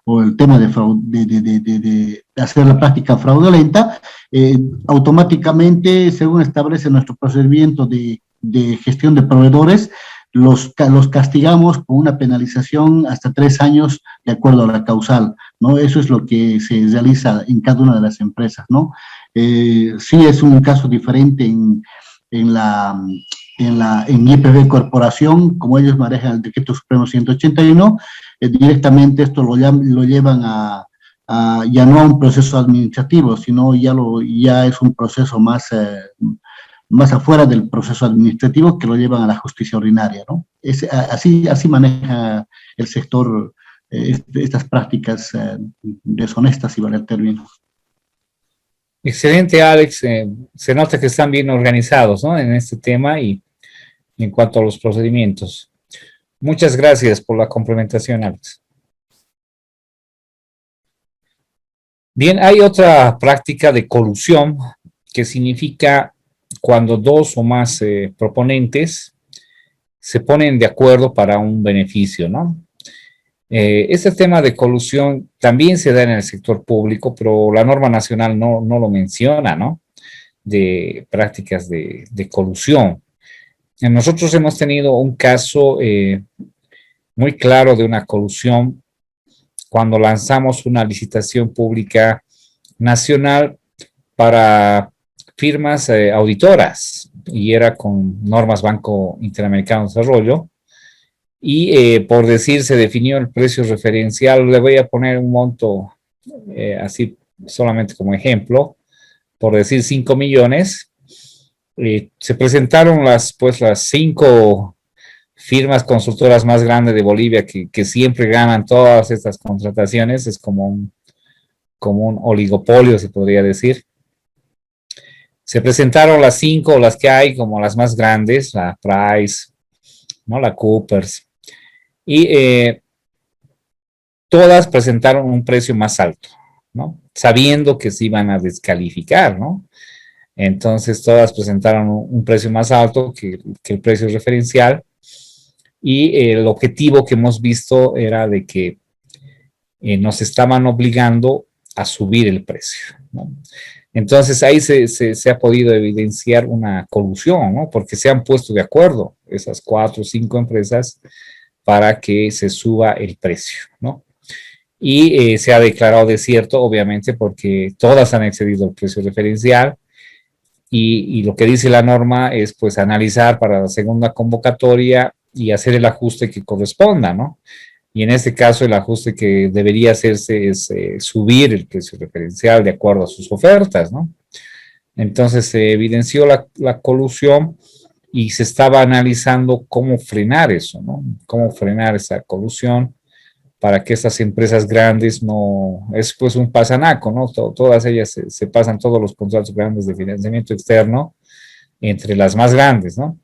o el tema de hacer la práctica fraudulenta, automáticamente, según establece nuestro procedimiento de gestión de proveedores, los castigamos con una penalización hasta 3 años de acuerdo a la causal, ¿no? Eso es lo que se realiza en cada una de las empresas, ¿no? Sí es un caso diferente en IPB Corporación, como ellos manejan el Decreto Supremo 181, directamente esto lo llevan ya no a un proceso administrativo, sino ya es un proceso más afuera del proceso administrativo, que lo llevan a la justicia ordinaria, ¿no? Así maneja el sector estas prácticas deshonestas, si vale el término. Excelente, Alex. Se nota que están bien organizados, ¿no?, en este tema y en cuanto a los procedimientos. Muchas gracias por la complementación, Alex. Bien, hay otra práctica de colusión que significa cuando 2 o más proponentes se ponen de acuerdo para un beneficio, ¿no? Este tema de colusión también se da en el sector público, pero la norma nacional no lo menciona, ¿no?, de prácticas de colusión. Nosotros hemos tenido un caso muy claro de una colusión cuando lanzamos una licitación pública nacional para firmas auditoras, y era con normas Banco Interamericano de Desarrollo, y por decir, se definió el precio referencial. Le voy a poner un monto así solamente como ejemplo, por decir 5 millones. Se presentaron las 5 firmas consultoras más grandes de Bolivia que siempre ganan todas estas contrataciones. Es como un oligopolio, se podría decir. Se presentaron las 5, las que hay como las más grandes, la Price, ¿no?, la Coopers, y todas presentaron un precio más alto, ¿no?, sabiendo que se iban a descalificar, ¿no? Entonces todas presentaron un precio más alto que el precio referencial, y el objetivo que hemos visto era de que nos estaban obligando a subir el precio, ¿no? Entonces ahí se ha podido evidenciar una colusión, ¿no?, porque se han puesto de acuerdo esas 4 o 5 empresas para que se suba el precio, ¿no? Y se ha declarado desierto, obviamente, porque todas han excedido el precio referencial, y lo que dice la norma es, pues, analizar para la segunda convocatoria y hacer el ajuste que corresponda, ¿no? Y en este caso el ajuste que debería hacerse es subir el precio referencial de acuerdo a sus ofertas, ¿no? Entonces se evidenció la colusión y se estaba analizando cómo frenar eso, ¿no? Cómo frenar esa colusión para que estas empresas grandes no... Es pues un pasanaco, ¿no? Todas ellas se pasan todos los contratos grandes de financiamiento externo entre las más grandes, ¿no?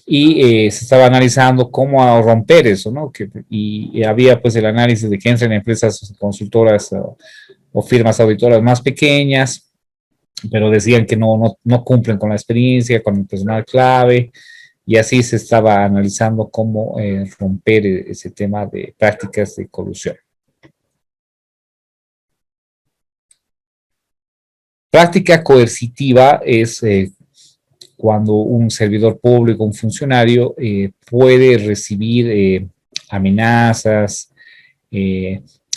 Y se estaba analizando cómo romper eso, ¿no? Y había pues el análisis de que entren empresas consultoras o firmas auditoras más pequeñas, pero decían que no cumplen con la experiencia, con el personal clave, y así se estaba analizando cómo romper ese tema de prácticas de colusión. Práctica coercitiva es cuando un servidor público, un funcionario, puede recibir amenazas,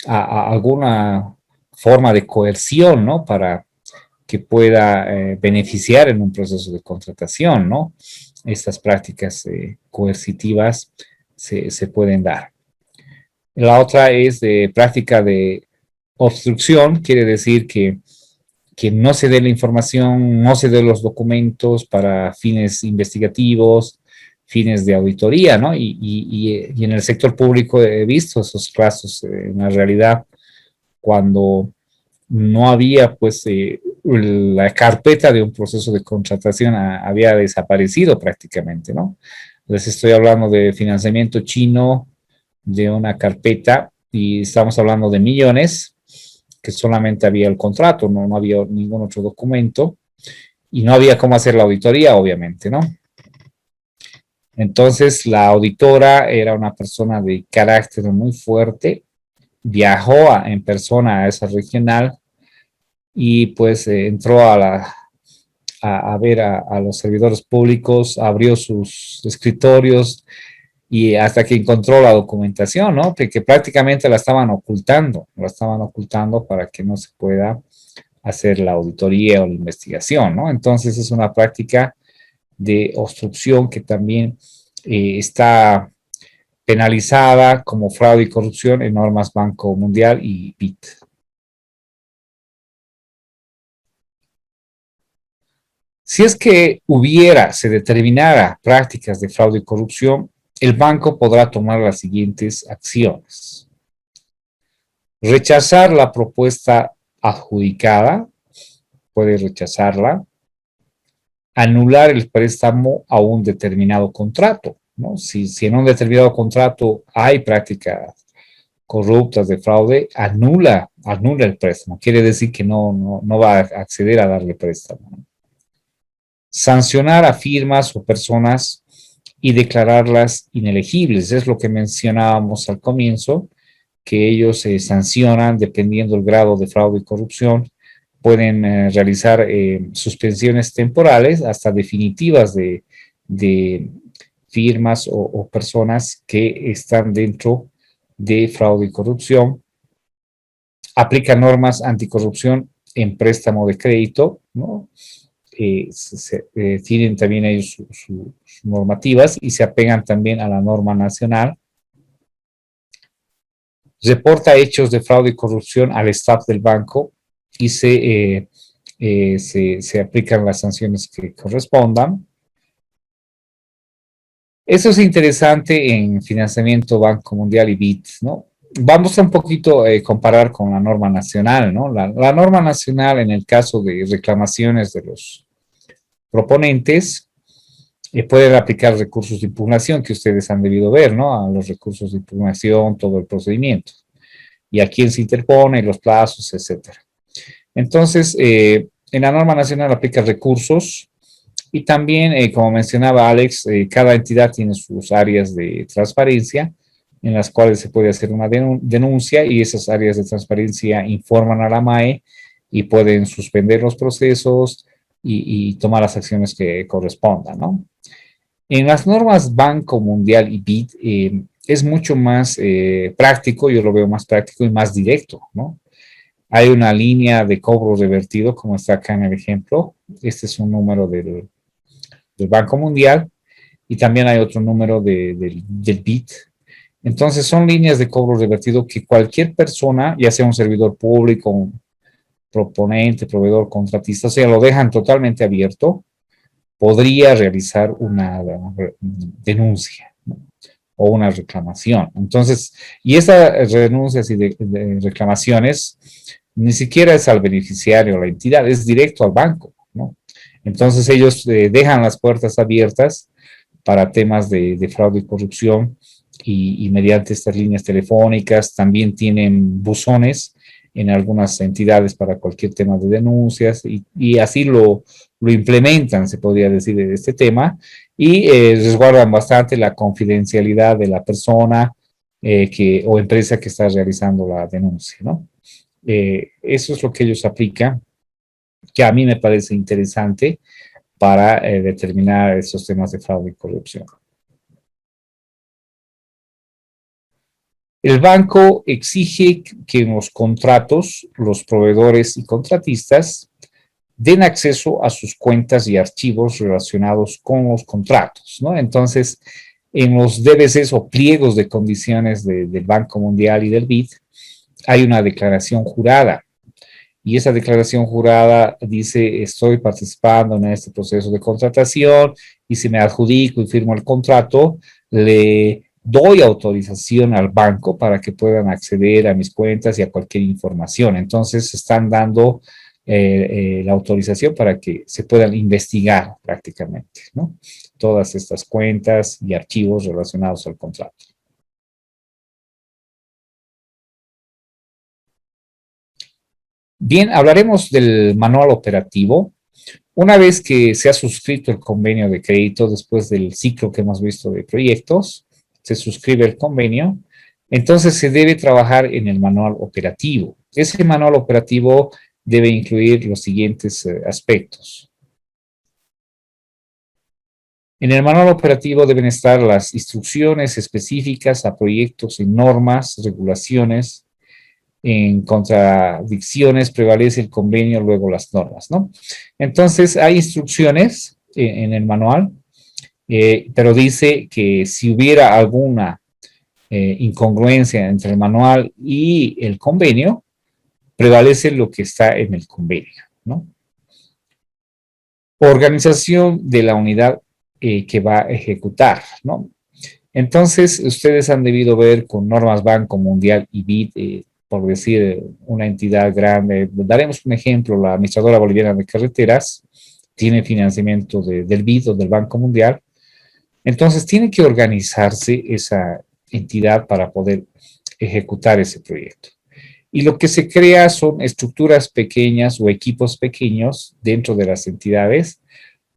alguna forma de coerción, ¿no?, para que pueda beneficiar en un proceso de contratación, ¿no? Estas prácticas coercitivas se pueden dar. La otra es de práctica de obstrucción, quiere decir que no se dé la información, no se dé los documentos para fines investigativos, fines de auditoría, ¿no? Y en el sector público he visto esos casos en la realidad, cuando no había, pues, la carpeta de un proceso de contratación había desaparecido prácticamente, ¿no? Entonces estoy hablando de financiamiento chino, de una carpeta, y estamos hablando de millones, que solamente había el contrato, no había ningún otro documento, y no había cómo hacer la auditoría, obviamente, ¿no? Entonces la auditora era una persona de carácter muy fuerte, viajó en persona a esa regional y pues entró a ver a los servidores públicos, abrió sus escritorios y hasta que encontró la documentación, ¿no? Que prácticamente la estaban ocultando para que no se pueda hacer la auditoría o la investigación, ¿no? Entonces es una práctica de obstrucción que también está penalizada como fraude y corrupción en normas Banco Mundial y BIT. Si es que se determinara prácticas de fraude y corrupción, el banco podrá tomar las siguientes acciones. Rechazar la propuesta adjudicada, puede rechazarla. Anular el préstamo a un determinado contrato, ¿no? Si en un determinado contrato hay prácticas corruptas de fraude, anula el préstamo. Quiere decir que no va a acceder a darle préstamo, ¿no? Sancionar a firmas o personas y declararlas inelegibles. Es lo que mencionábamos al comienzo, que ellos se sancionan dependiendo del grado de fraude y corrupción. Pueden realizar suspensiones temporales hasta definitivas de firmas o personas que están dentro de fraude y corrupción. Aplican normas anticorrupción en préstamo de crédito, ¿no? Tienen también ellos sus normativas y se apegan también a la norma nacional. Reporta hechos de fraude y corrupción al staff del banco y se aplican las sanciones que correspondan. Eso es interesante en financiamiento Banco Mundial y BIT, ¿no? Vamos a un poquito comparar con la norma nacional, ¿no? La norma nacional, en el caso de reclamaciones de los proponentes, pueden aplicar recursos de impugnación que ustedes han debido ver, ¿no? A los recursos de impugnación, todo el procedimiento. Y a quién se interpone, los plazos, etcétera. Entonces, en la norma nacional aplica recursos y también, como mencionaba Alex, cada entidad tiene sus áreas de transparencia en las cuales se puede hacer una denuncia y esas áreas de transparencia informan a la MAE y pueden suspender los procesos y tomar las acciones que correspondan, ¿no? En las normas Banco Mundial y BIT es mucho más práctico, yo lo veo más práctico y más directo, ¿no? Hay una línea de cobro revertido, como está acá en el ejemplo. Este es un número del Banco Mundial y también hay otro número del BIT. Entonces son líneas de cobro revertido que cualquier persona, ya sea un servidor público, un proponente, proveedor, contratista, o sea, lo dejan totalmente abierto, podría realizar una denuncia, ¿no? O una reclamación. Entonces, y esas renuncias y de reclamaciones ni siquiera es al beneficiario, a la entidad, es directo al banco, ¿no? Entonces ellos dejan las puertas abiertas para temas de fraude y corrupción y mediante estas líneas telefónicas también tienen buzones en algunas entidades para cualquier tema de denuncias y así lo implementan, se podría decir, de este tema y resguardan bastante la confidencialidad de la persona o empresa que está realizando la denuncia, ¿no? Eso es lo que ellos aplican, que a mí me parece interesante para determinar esos temas de fraude y corrupción. El banco exige que en los contratos los proveedores y contratistas den acceso a sus cuentas y archivos relacionados con los contratos, ¿no? Entonces, en los DBCs o pliegos de condiciones del Banco Mundial y del BID, hay una declaración jurada. Y esa declaración jurada dice, estoy participando en este proceso de contratación y si me adjudico y firmo el contrato, le doy autorización al banco para que puedan acceder a mis cuentas y a cualquier información. Entonces, están dando la autorización para que se puedan investigar prácticamente, ¿no? Todas estas cuentas y archivos relacionados al contrato. Bien, hablaremos del manual operativo. Una vez que se ha suscrito el convenio de crédito, después del ciclo que hemos visto de proyectos, se suscribe el convenio Entonces se debe trabajar en el manual operativo. Ese manual operativo debe incluir los siguientes aspectos. En el manual operativo deben estar las instrucciones específicas a proyectos y normas, regulaciones. En contradicciones prevalece el convenio, luego las normas, ¿no? Entonces hay instrucciones en el manual, pero dice que si hubiera alguna incongruencia entre el manual y el convenio, prevalece lo que está en el convenio, ¿no? Organización de la unidad que va a ejecutar, ¿no? Entonces, ustedes han debido ver con normas Banco Mundial y BID, por decir una entidad grande. Daremos un ejemplo: la Administradora Boliviana de Carreteras tiene financiamiento del BID o del Banco Mundial. Entonces, tiene que organizarse esa entidad para poder ejecutar ese proyecto. Y lo que se crea son estructuras pequeñas o equipos pequeños dentro de las entidades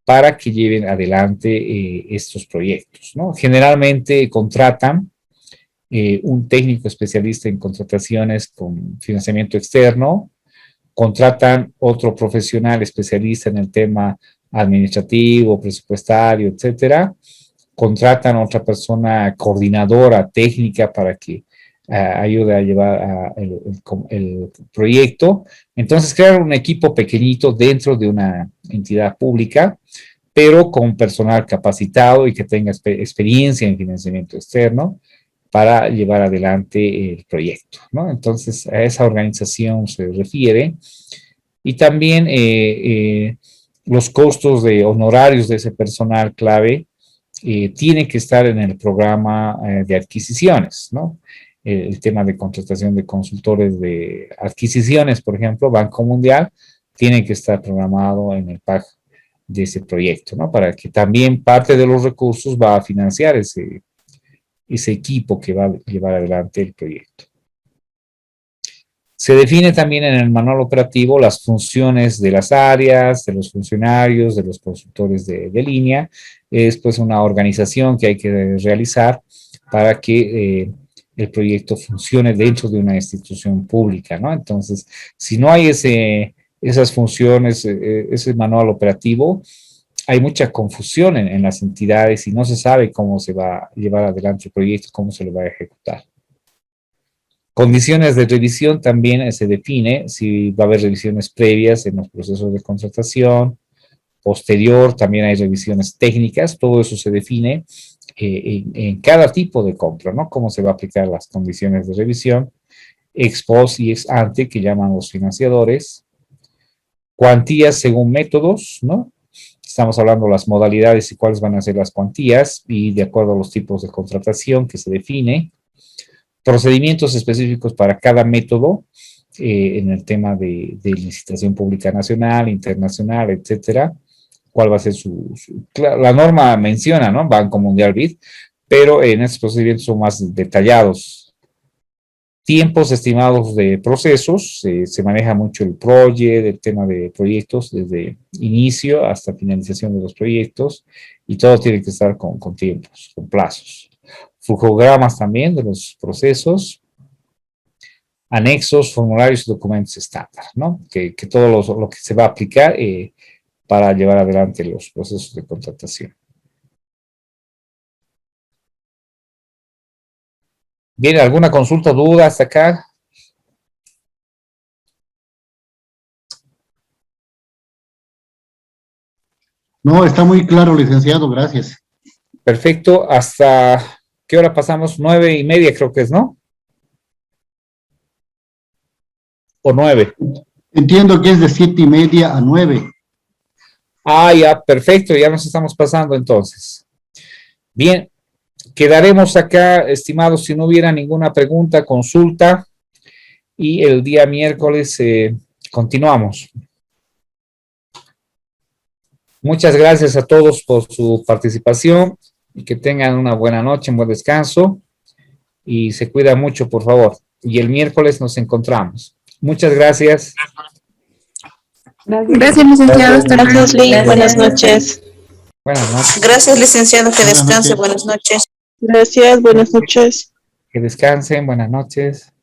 para que lleven adelante estos proyectos, ¿no? Generalmente contratan un técnico especialista en contrataciones con financiamiento externo, contratan otro profesional especialista en el tema administrativo, presupuestario, etcétera, contratan a otra persona coordinadora técnica para que ayude a llevar el proyecto. Entonces, crear un equipo pequeñito dentro de una entidad pública, pero con personal capacitado y que tenga experiencia en financiamiento externo para llevar adelante el proyecto, ¿no? Entonces, a esa organización se refiere. Y también los costos de honorarios de ese personal clave tiene que estar en el programa de adquisiciones, ¿no? El tema de contratación de consultores de adquisiciones, por ejemplo, Banco Mundial, tiene que estar programado en el PAG de ese proyecto, ¿no? Para que también parte de los recursos va a financiar ese equipo que va a llevar adelante el proyecto. Se define también en el manual operativo las funciones de las áreas, de los funcionarios, de los consultores de línea. Es pues una organización que hay que realizar para que el proyecto funcione dentro de una institución pública, ¿no? Entonces, si no hay esas funciones, ese manual operativo, hay mucha confusión en las entidades y no se sabe cómo se va a llevar adelante el proyecto, cómo se lo va a ejecutar. Condiciones de revisión también se define si va a haber revisiones previas en los procesos de contratación, posterior, también hay revisiones técnicas, todo eso se define en cada tipo de compra, ¿no? Cómo se va a aplicar las condiciones de revisión, ex post y ex ante, que llaman los financiadores, cuantías según métodos, ¿no? Estamos hablando de las modalidades y cuáles van a ser las cuantías y de acuerdo a los tipos de contratación que se define, procedimientos específicos para cada método en el tema de licitación pública nacional, internacional, etcétera. ¿Cuál va a ser la norma menciona, ¿no? Banco Mundial BID, pero en estos procedimientos son más detallados. Tiempos estimados de procesos, se maneja mucho el project, el tema de proyectos, desde inicio hasta finalización de los proyectos, y todo tiene que estar con tiempos, con plazos. Flujogramas también de los procesos, anexos, formularios y documentos estándar, ¿no? Que todo lo que se va a aplicar para llevar adelante los procesos de contratación. Bien, ¿alguna consulta o duda hasta acá? No, está muy claro, licenciado, gracias. Perfecto, ¿hasta qué hora pasamos? 9:30 creo que es, ¿no? ¿O 9? Entiendo que es de 7:30 a 9. Ah, ya, perfecto, ya nos estamos pasando entonces. Bien, quedaremos acá, estimados, si no hubiera ninguna pregunta, consulta, y el día miércoles continuamos. Muchas gracias a todos por su participación y que tengan una buena noche, un buen descanso y se cuidan mucho, por favor. Y el miércoles nos encontramos. Muchas gracias. Gracias, licenciado. Gracias, Lee. Buenas noches. Buenas noches. Gracias, licenciado. Que descanse. Buenas noches. Gracias, buenas noches. Que descansen, buenas noches.